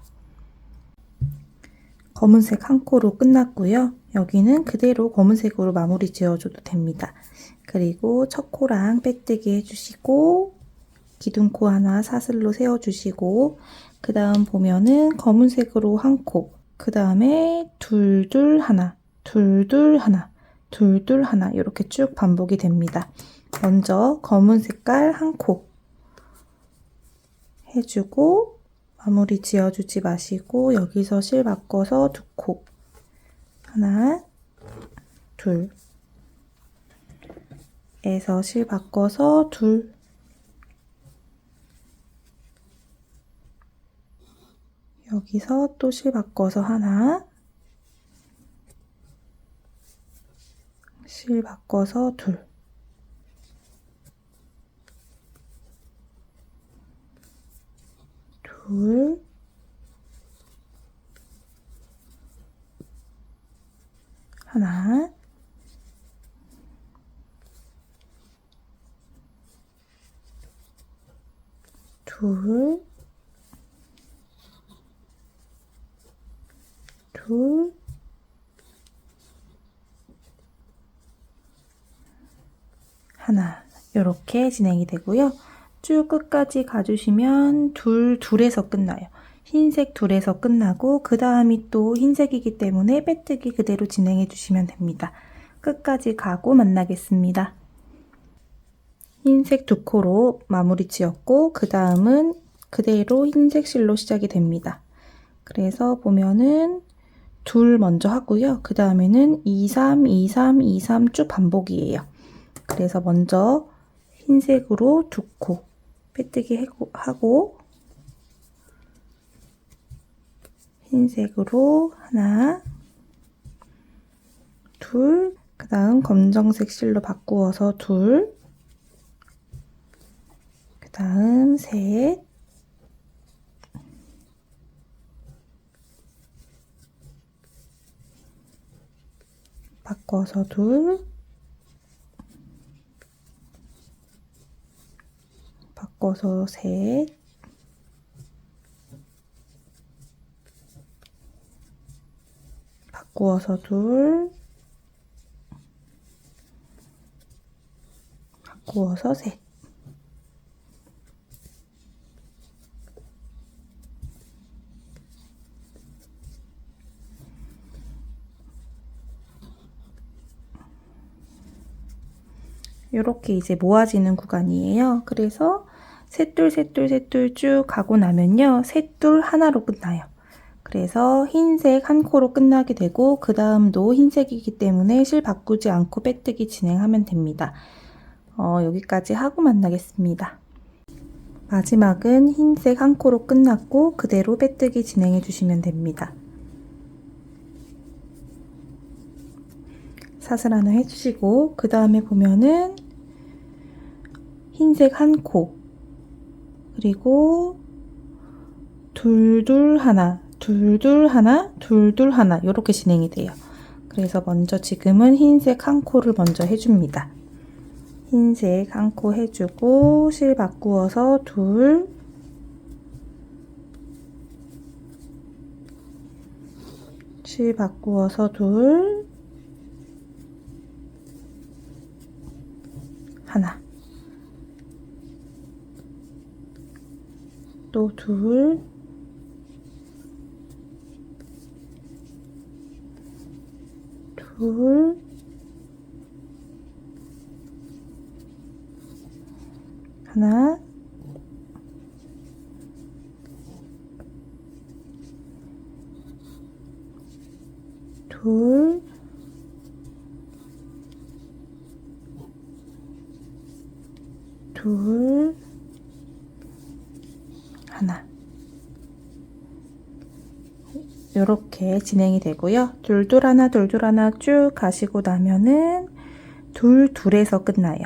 검은색 한 코로 끝났고요. 여기는 그대로 검은색으로 마무리 지어줘도 됩니다. 그리고 첫 코랑 빼뜨기 해주시고 기둥코 하나 사슬로 세워주시고 그 다음 보면은 검은색으로 한 코, 그 다음에 둘, 둘, 하나, 둘, 둘, 하나, 둘, 둘, 하나 이렇게 쭉 반복이 됩니다. 먼저 검은 색깔 한 코 해주고 마무리 지어주지 마시고 여기서 실 바꿔서 두 코 하나, 둘 에서 실 바꿔서 둘 여기서 또 실 바꿔서 하나 실 바꿔서 둘 둘 하나 둘 둘 하나 이렇게 진행이 되고요. 쭉 끝까지 가주시면 둘에서 끝나요. 흰색 둘에서 끝나고 그 다음이 또 흰색이기 때문에 빼뜨기 그대로 진행해 주시면 됩니다. 끝까지 가고 만나겠습니다. 흰색 두 코로 마무리 지었고 그 다음은 그대로 흰색 실로 시작이 됩니다. 그래서 보면은 둘 먼저 하고요. 그 다음에는 2, 3, 2, 3, 2, 3 쭉 반복이에요. 그래서 먼저 흰색으로 두 코 빼뜨기 하고 흰색으로 하나 둘 그 다음 검정색 실로 바꾸어서 둘 그 다음 셋 바꿔서 둘 바꿔서 셋 바꾸어서 둘 바꾸어서 셋 이렇게 이제 모아지는 구간이에요. 그래서 셋둘 셋둘 셋둘 쭉 가고 나면요. 셋둘 하나로 끝나요. 그래서 흰색 한 코로 끝나게 되고 그 다음도 흰색이기 때문에 실 바꾸지 않고 빼뜨기 진행하면 됩니다. 여기까지 하고 만나겠습니다. 마지막은 흰색 한 코로 끝났고 그대로 빼뜨기 진행해 주시면 됩니다. 사슬 하나 해주시고 그 다음에 보면은 흰색 한 코, 그리고 둘둘 하나, 둘둘 하나, 둘둘 하나 이렇게 진행이 돼요. 그래서 먼저 지금은 흰색 한 코를 먼저 해줍니다. 흰색 한 코 해주고 실 바꾸어서 둘, 실 바꾸어서 둘, 하나, 또 둘, 둘, 하나, 둘, 둘, 하나. 이렇게 진행이 되고요. 둘둘 하나, 둘둘 하나 쭉 가시고 나면은 둘둘에서 끝나요.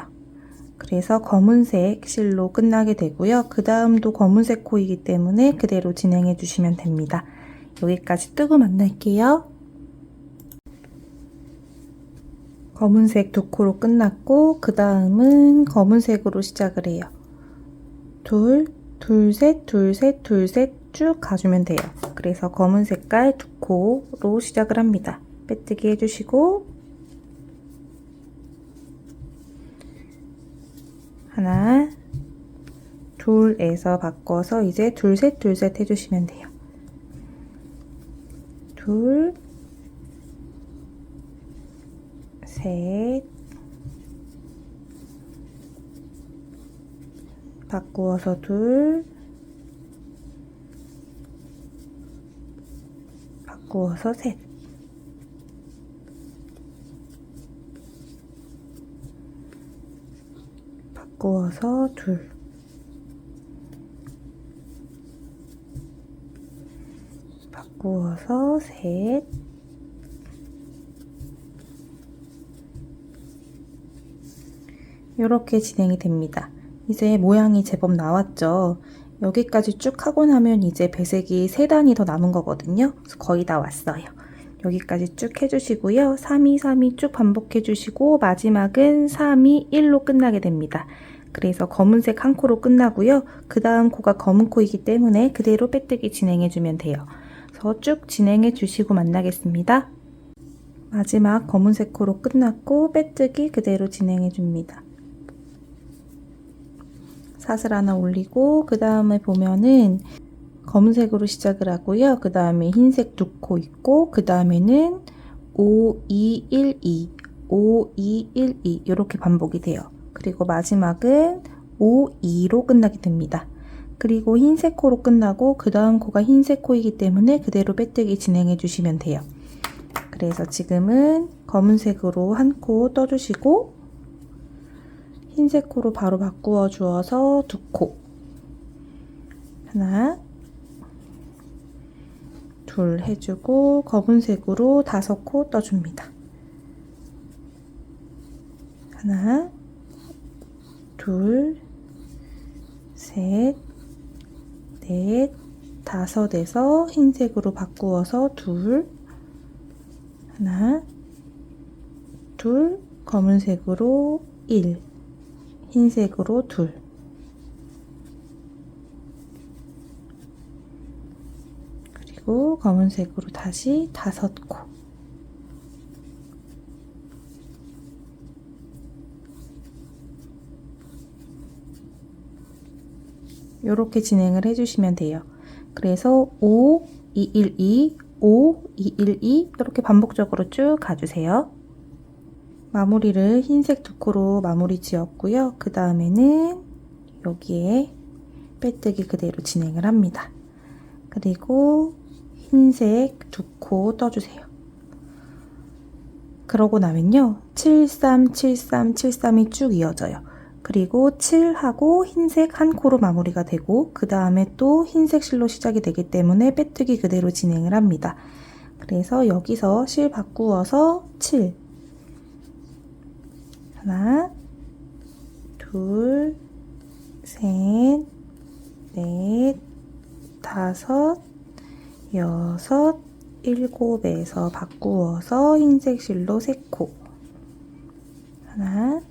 그래서 검은색 실로 끝나게 되고요. 그 다음도 검은색 코이기 때문에 그대로 진행해 주시면 됩니다. 여기까지 뜨고 만날게요. 검은색 두 코로 끝났고 그 다음은 검은색으로 시작을 해요. 둘, 둘셋, 둘셋, 둘셋 쭉 가주면 돼요. 그래서 검은 색깔 두 코로 시작을 합니다. 빼뜨기 해주시고 하나, 둘에서 바꿔서 이제 둘셋, 둘셋 해주시면 돼요. 둘, 셋, 바꾸어서 둘, 바꾸어서 셋, 바꾸어서 둘, 바꾸어서 셋, 이렇게 진행이 됩니다. 이제 모양이 제법 나왔죠. 여기까지 쭉 하고 나면 이제 배색이 3단이 더 남은 거거든요. 그래서 거의 다 왔어요. 여기까지 쭉 해주시고요. 3, 2, 3, 2 쭉 반복해 주시고 마지막은 3, 2, 1로 끝나게 됩니다. 그래서 검은색 한 코로 끝나고요. 그 다음 코가 검은 코이기 때문에 그대로 빼뜨기 진행해 주면 돼요. 그래서 쭉 진행해 주시고 만나겠습니다. 마지막 검은색 코로 끝났고 빼뜨기 그대로 진행해 줍니다. 사슬 하나 올리고 그 다음에 보면은 검은색으로 시작을 하고요. 그 다음에 흰색 두 코 있고 그 다음에는 5, 2, 1, 2, 5, 2, 1, 2 이렇게 반복이 돼요. 그리고 마지막은 5, 2로 끝나게 됩니다. 그리고 흰색 코로 끝나고 그 다음 코가 흰색 코이기 때문에 그대로 빼뜨기 진행해 주시면 돼요. 그래서 지금은 검은색으로 한 코 떠주시고 흰색 코로 바로 바꾸어 주어서 두 코, 하나, 둘 해주고 검은색으로 5코 떠줍니다. 하나, 둘, 셋, 넷, 5에서 흰색으로 바꾸어서 둘, 하나, 둘, 검은색으로 1, 흰색으로 둘, 그리고 검은색으로 다시 5코, 이렇게 진행을 해주시면 돼요. 그래서 5, 2, 1, 2, 5, 2, 1, 2 이렇게 반복적으로 쭉 가주세요. 마무리를 흰색 두 코로 마무리 지었고요. 그 다음에는 여기에 빼뜨기 그대로 진행을 합니다. 그리고 흰색 두 코 떠주세요. 그러고 나면요. 73, 73, 73이 쭉 이어져요. 그리고 7하고 흰색 한 코로 마무리가 되고 그 다음에 또 흰색 실로 시작이 되기 때문에 빼뜨기 그대로 진행을 합니다. 그래서 여기서 실 바꾸어서 7, 하나, 둘, 셋, 넷, 다섯, 여섯, 일곱에서 바꾸어서 흰색 실로 3코. 하나,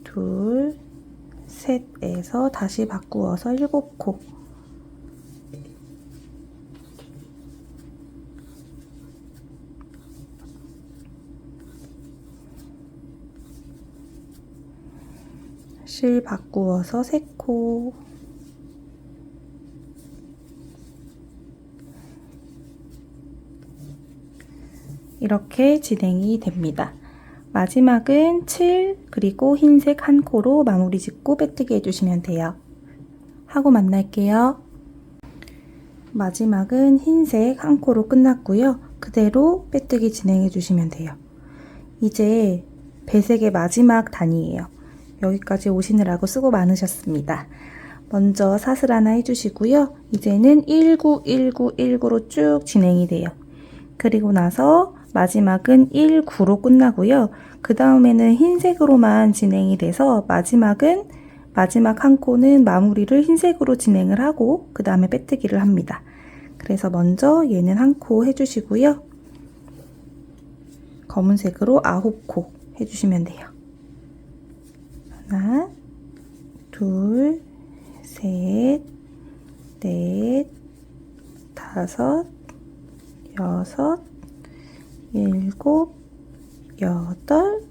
둘, 셋에서 다시 바꾸어서 7코. 실 바꾸어서 3코. 이렇게 진행이 됩니다. 마지막은 7 그리고 흰색 1코로 마무리 짓고 빼뜨기 해주시면 돼요. 하고 만날게요. 마지막은 흰색 1코로 끝났고요. 그대로 빼뜨기 진행해 주시면 돼요. 이제 배색의 마지막 단이에요. 여기까지 오시느라고 수고 많으셨습니다. 먼저 사슬 하나 해주시고요. 이제는 19, 19, 19로 쭉 진행이 돼요. 그리고 나서 마지막은 19로 끝나고요. 그 다음에는 흰색으로만 진행이 돼서 마지막 1코는 마무리를 흰색으로 진행을 하고 그 다음에 빼뜨기를 합니다. 그래서 먼저 얘는 1코 해주시고요. 검은색으로 9코 해주시면 돼요. 하나, 둘, 셋, 넷, 다섯, 여섯, 일곱, 여덟,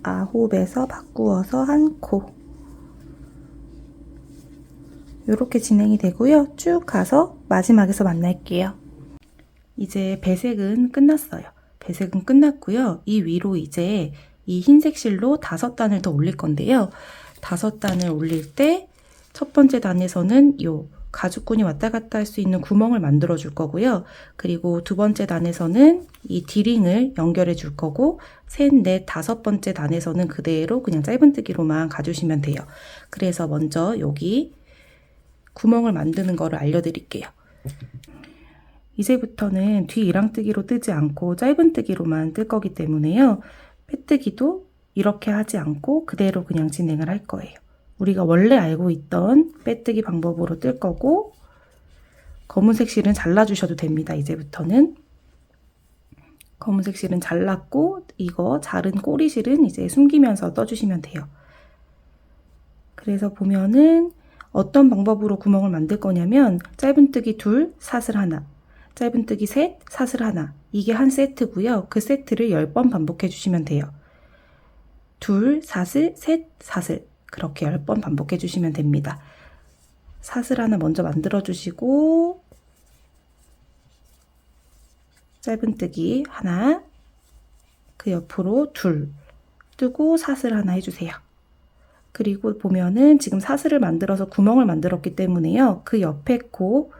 9에서 바꾸어서 1코. 이렇게 진행이 되고요. 쭉 가서 마지막에서 만날게요. 이제 배색은 끝났어요. 배색은 끝났고요. 이 위로 이제 이 흰색 실로 5단을 더 올릴 건데요. 5단을 올릴 때 첫 번째 단에서는 요 가죽끈이 왔다 갔다 할 수 있는 구멍을 만들어 줄 거고요. 그리고 두 번째 단에서는 이 디링을 연결해 줄 거고 셋, 넷, 5번째 단에서는 그대로 그냥 짧은뜨기로만 가주시면 돼요. 그래서 먼저 여기 구멍을 만드는 거를 알려드릴게요. 이제부터는 뒤 이랑뜨기로 뜨지 않고 짧은뜨기로만 뜰 거기 때문에요. 빼뜨기도 이렇게 하지 않고 그대로 그냥 진행을 할 거예요. 우리가 원래 알고 있던 빼뜨기 방법으로 뜰 거고 검은색 실은 잘라주셔도 됩니다. 이제부터는 검은색 실은 잘랐고 이거 자른 꼬리 실은 이제 숨기면서 떠주시면 돼요. 그래서 보면은 어떤 방법으로 구멍을 만들 거냐면 짧은뜨기 2, 사슬 1, 짧은뜨기 3, 사슬 1 이게 한 세트고요. 그 세트를 10번 반복해 주시면 돼요. 2, 사슬, 3, 사슬 그렇게 10번 반복해 주시면 됩니다. 사슬 하나 먼저 만들어 주시고 짧은뜨기 하나, 그 옆으로 2 뜨고 사슬 하나 해주세요. 그리고 보면은 지금 사슬을 만들어서 구멍을 만들었기 때문에요. 그 옆에 코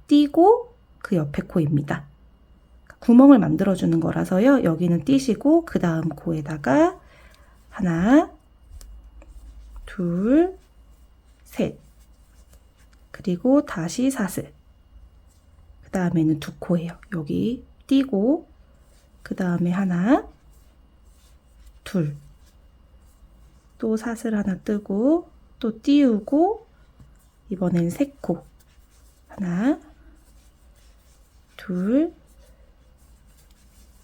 띄고 그 옆에 코입니다. 구멍을 만들어주는 거라서요. 여기는 띄시고 그 다음 코에다가 하나, 둘, 셋 그리고 다시 사슬 그 다음에는 2코예요. 여기 띄고 그 다음에 하나, 둘 또 사슬 하나 뜨고 또 띄우고 이번엔 3코 하나, 둘,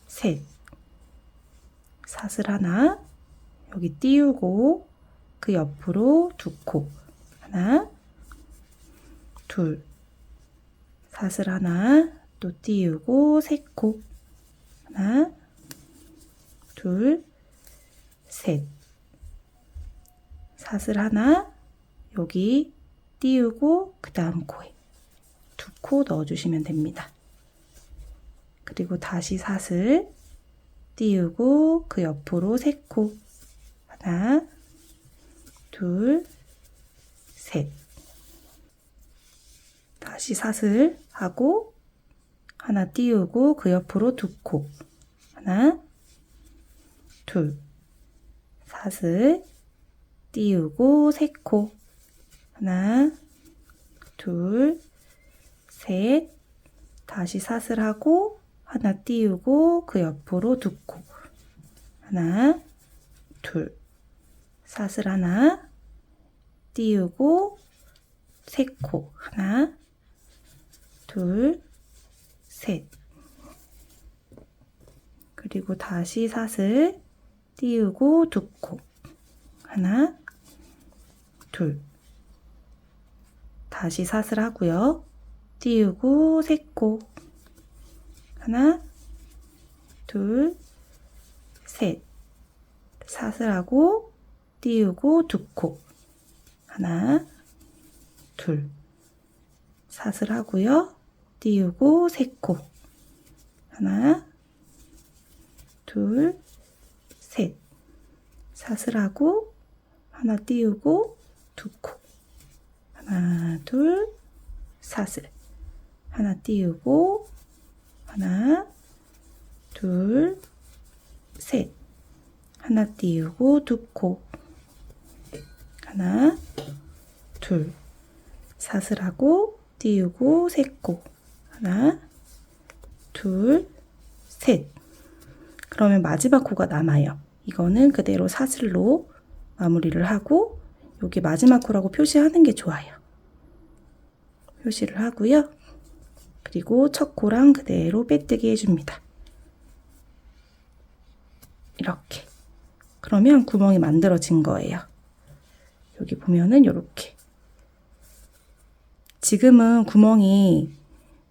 셋 사슬 하나 여기 띄우고 그 옆으로 2코 하나, 둘 사슬 하나 또 띄우고 3코 하나, 둘, 셋 사슬 하나 여기 띄우고 그 다음 코에 2코 넣어주시면 됩니다. 그리고 다시 사슬 띄우고 그 옆으로 3코 하나, 둘, 셋 다시 사슬 하고 하나 띄우고 그 옆으로 2코 하나, 둘 사슬 띄우고 3코 하나, 둘, 셋 다시 사슬하고 하나 띄우고 그 옆으로 2코 하나, 둘 사슬 하나, 띄우고 세 코, 하나, 둘, 셋. 그리고 다시 사슬, 띄우고 두 코, 하나, 둘. 다시 사슬 하고요. 띄우고 세 코, 하나, 둘, 셋. 사슬하고 띄우고 두 코, 하나, 둘. 사슬하고요. 띄우고 세 코, 하나, 둘, 셋. 사슬하고 하나 띄우고 두 코, 하나, 둘, 사슬. 하나 띄우고 하나, 둘, 셋. 하나 띄우고 두 코, 하나, 둘. 사슬하고 띄우고 세 코, 하나, 둘, 셋. 그러면 마지막 코가 남아요. 이거는 그대로 사슬로 마무리를 하고 여기 마지막 코라고 표시하는 게 좋아요. 표시를 하고요. 그리고 첫 코랑 그대로 빼뜨기 해줍니다. 이렇게. 그러면 구멍이 만들어진 거예요. 여기 보면은 이렇게. 지금은 구멍이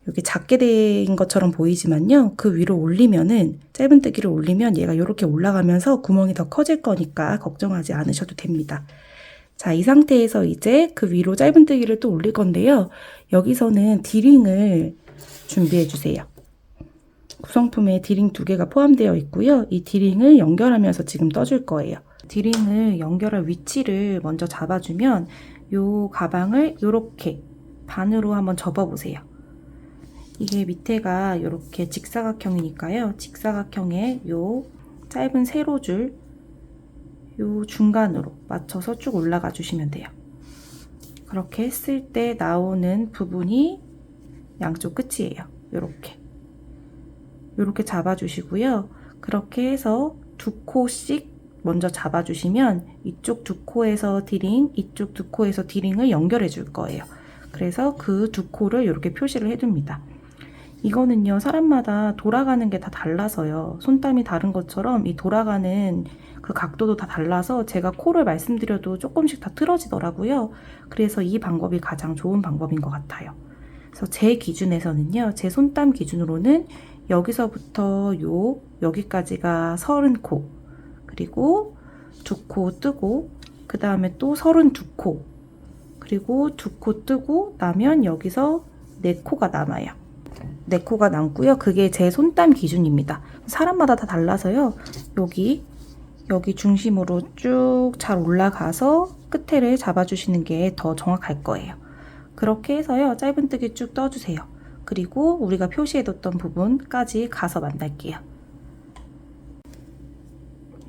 여기 작게 된 것처럼 보이지만요. 그 위로 올리면은 짧은뜨기를 올리면 얘가 이렇게 올라가면서 구멍이 더 커질 거니까 걱정하지 않으셔도 됩니다. 자, 이 상태에서 이제 그 위로 짧은뜨기를 또 올릴 건데요. 여기서는 디링을 준비해 주세요. 구성품에 디링 2개가 포함되어 있고요. 이 디링을 연결하면서 지금 떠줄 거예요. 디링을 연결할 위치를 먼저 잡아주면 이 가방을 이렇게 반으로 한번 접어보세요. 이게 밑에가 이렇게 직사각형이니까요. 직사각형에 요 짧은 세로줄 요 중간으로 맞춰서 쭉 올라가 주시면 돼요. 그렇게 했을 때 나오는 부분이 양쪽 끝이에요. 요렇게 잡아주시고요. 그렇게 해서 두 코씩 먼저 잡아주시면 이쪽 두 코에서 디링, 이쪽 두 코에서 디링을 연결해 줄 거예요. 그래서 그 두 코를 이렇게 표시를 해둡니다. 이거는요, 사람마다 돌아가는 게 다 달라서요. 손땀이 다른 것처럼 이 돌아가는 그 각도도 다 달라서 제가 코를 말씀드려도 조금씩 다 틀어지더라고요. 그래서 이 방법이 가장 좋은 방법인 것 같아요. 그래서 제 기준에서는요, 제 손땀 기준으로는 여기서부터 여기까지가 30코, 그리고 2코 뜨고, 그 다음에 또 32코, 그리고 2코 뜨고 나면 여기서 4코가 남아요. 4코가 남고요. 그게 제 손땀 기준입니다. 사람마다 다 달라서요. 여기 중심으로 쭉 잘 올라가서 끝에를 잡아주시는 게 더 정확할 거예요. 그렇게 해서요. 짧은뜨기 쭉 떠주세요. 그리고 우리가 표시해뒀던 부분까지 가서 만날게요.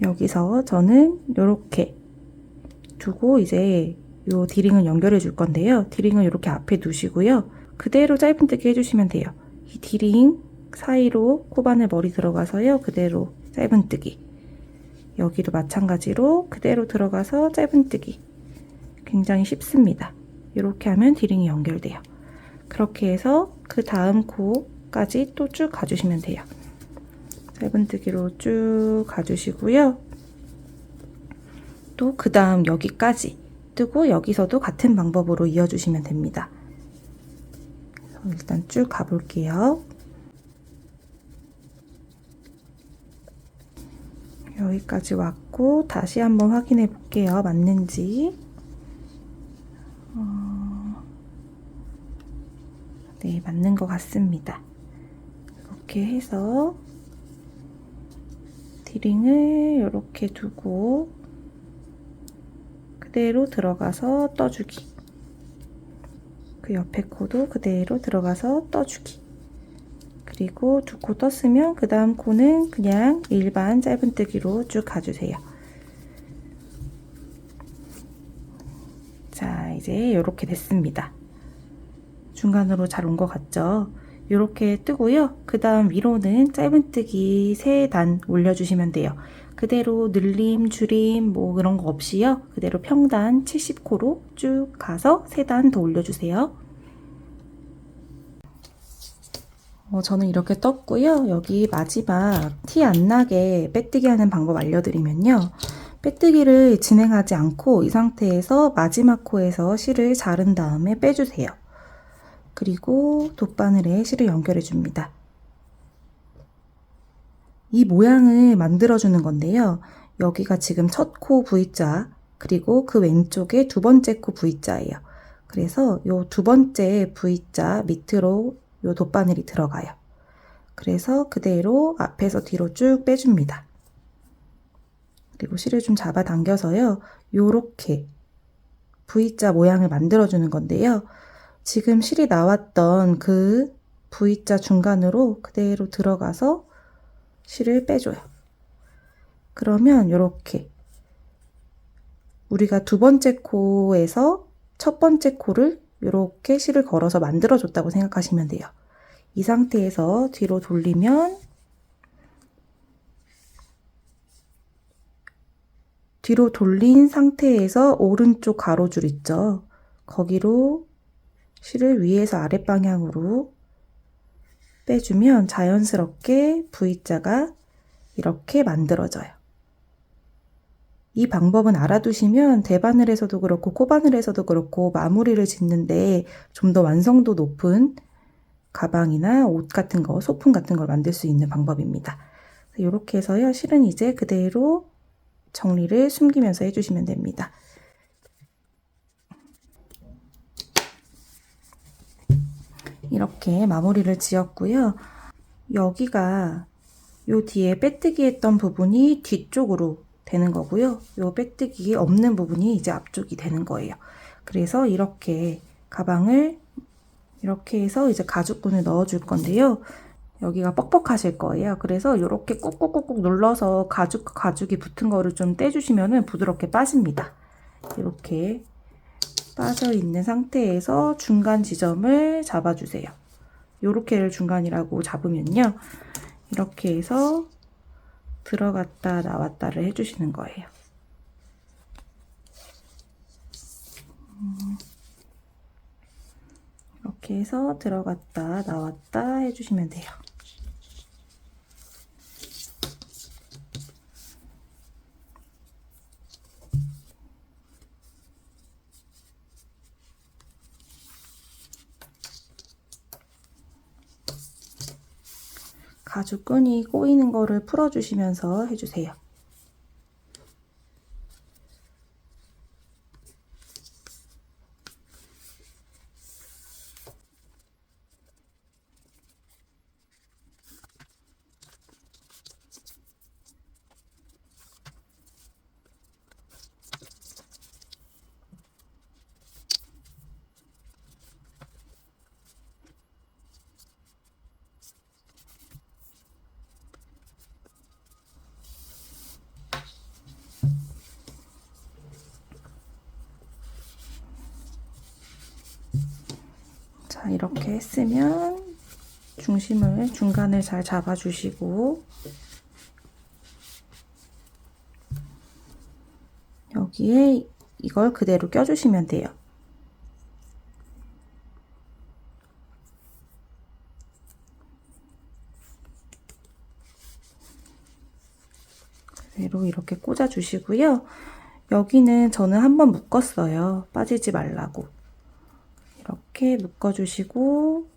여기서 저는 이렇게 두고 이제 요 디링을 연결해 줄 건데요. 디링을 이렇게 앞에 두시고요. 그대로 짧은뜨기 해주시면 돼요. 이 디링 사이로 코바늘 머리 들어가서요. 그대로 짧은뜨기. 여기도 마찬가지로 그대로 들어가서 짧은뜨기. 굉장히 쉽습니다. 이렇게 하면 디링이 연결돼요. 그렇게 해서 그 다음 코까지 또 쭉 가주시면 돼요. 짧은뜨기로 쭉 가주시고요. 또 그 다음 여기까지 뜨고 여기서도 같은 방법으로 이어주시면 됩니다. 일단 쭉 가볼게요. 여기까지 왔고 다시 한번 확인해 볼게요. 맞는지. 네, 맞는 것 같습니다. 이렇게 해서 디링을 이렇게 두고 그대로 들어가서 떠주기. 그 옆에 코도 그대로 들어가서 떠주기. 그리고 2코 떴으면 그 다음 코는 그냥 일반 짧은뜨기로 쭉 가주세요. 자, 이제 이렇게 됐습니다. 중간으로 잘 온 것 같죠? 이렇게 뜨고요. 그 다음 위로는 짧은뜨기 3단 올려주시면 돼요. 그대로 늘림, 줄임 뭐 그런 거 없이요. 그대로 평단 70코로 쭉 가서 3단 더 올려주세요. 저는 이렇게 떴고요. 여기 마지막 티 안 나게 빼뜨기 하는 방법 알려드리면요. 빼뜨기를 진행하지 않고 이 상태에서 마지막 코에서 실을 자른 다음에 빼주세요. 그리고 돗바늘에 실을 연결해 줍니다. 이 모양을 만들어주는 건데요. 여기가 지금 첫 코 V자, 그리고 그 왼쪽에 두 번째 코 V자예요. 그래서 요 두 번째 V자 밑으로 요 돗바늘이 들어가요. 그래서 그대로 앞에서 뒤로 쭉 빼줍니다. 그리고 실을 좀 잡아당겨서요. 요렇게 V자 모양을 만들어주는 건데요. 지금 실이 나왔던 그 V자 중간으로 그대로 들어가서 실을 빼줘요. 그러면 이렇게 우리가 두 번째 코에서 첫 번째 코를 이렇게 실을 걸어서 만들어줬다고 생각하시면 돼요. 이 상태에서 뒤로 돌리면 뒤로 돌린 상태에서 오른쪽 가로줄 있죠. 거기로 실을 위에서 아랫방향으로 빼주면 자연스럽게 V자가 이렇게 만들어져요. 이 방법은 알아두시면 대바늘에서도 그렇고 코바늘에서도 그렇고 마무리를 짓는데 좀 더 완성도 높은 가방이나 옷 같은 거, 소품 같은 걸 만들 수 있는 방법입니다. 이렇게 해서요. 실은 이제 그대로 정리를 숨기면서 해주시면 됩니다. 이렇게 마무리를 지었고요. 여기가 요 뒤에 빼뜨기 했던 부분이 뒤쪽으로 되는 거고요. 요 빼뜨기 없는 부분이 이제 앞쪽이 되는 거예요. 그래서 이렇게 가방을 이렇게 해서 이제 가죽끈을 넣어줄 건데요. 여기가 뻑뻑하실 거예요. 그래서 이렇게 꾹꾹꾹꾹 눌러서 가죽이 붙은 거를 좀 떼주시면 부드럽게 빠집니다. 이렇게 빠져 있는 상태에서 중간 지점을 잡아주세요. 요렇게를 중간이라고 잡으면요. 이렇게 해서 들어갔다 나왔다를 해주시는 거예요. 이렇게 해서 들어갔다 나왔다 해주시면 돼요. 가죽끈이 꼬이는 거를 풀어주시면서 해주세요. 자, 이렇게 했으면 중간을 잘 잡아주시고 여기에 이걸 그대로 껴주시면 돼요. 그대로 이렇게 꽂아주시고요. 여기는 저는 한번 묶었어요. 빠지지 말라고. 이렇게 묶어주시고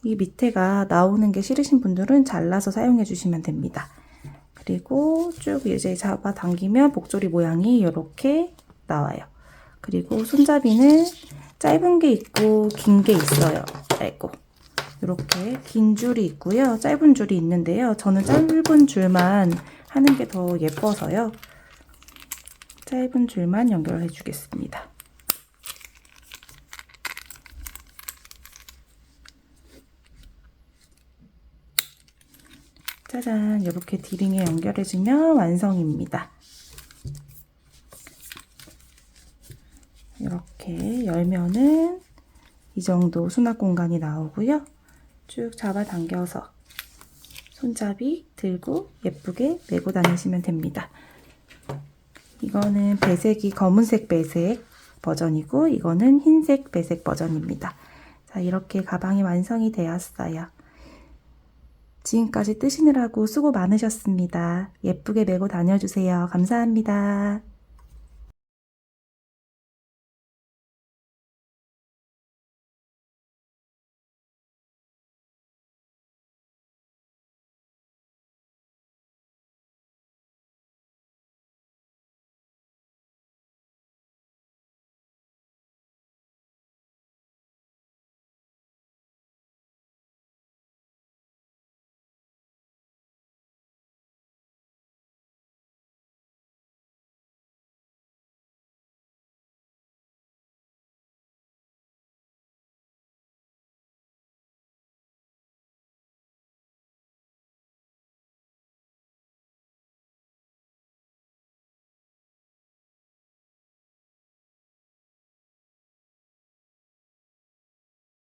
이 밑에가 나오는 게 싫으신 분들은 잘라서 사용해 주시면 됩니다. 그리고 쭉 이제 잡아당기면 복조리 모양이 이렇게 나와요. 그리고 손잡이는 짧은 게 있고 긴 게 있어요. 아이고. 이렇게 긴 줄이 있고요. 짧은 줄이 있는데요. 저는 짧은 줄만 하는 게 더 예뻐서요. 짧은 줄만 연결해 주겠습니다. 짜잔, 이렇게 디링에 연결해주면 완성입니다. 이렇게 열면은 이 정도 수납 공간이 나오고요. 쭉 잡아당겨서 손잡이 들고 예쁘게 메고 다니시면 됩니다. 이거는 배색이 검은색 배색 버전이고 이거는 흰색 배색 버전입니다. 자, 이렇게 가방이 완성이 되었어요. 지금까지 뜨시느라고 수고 많으셨습니다. 예쁘게 메고 다녀주세요. 감사합니다.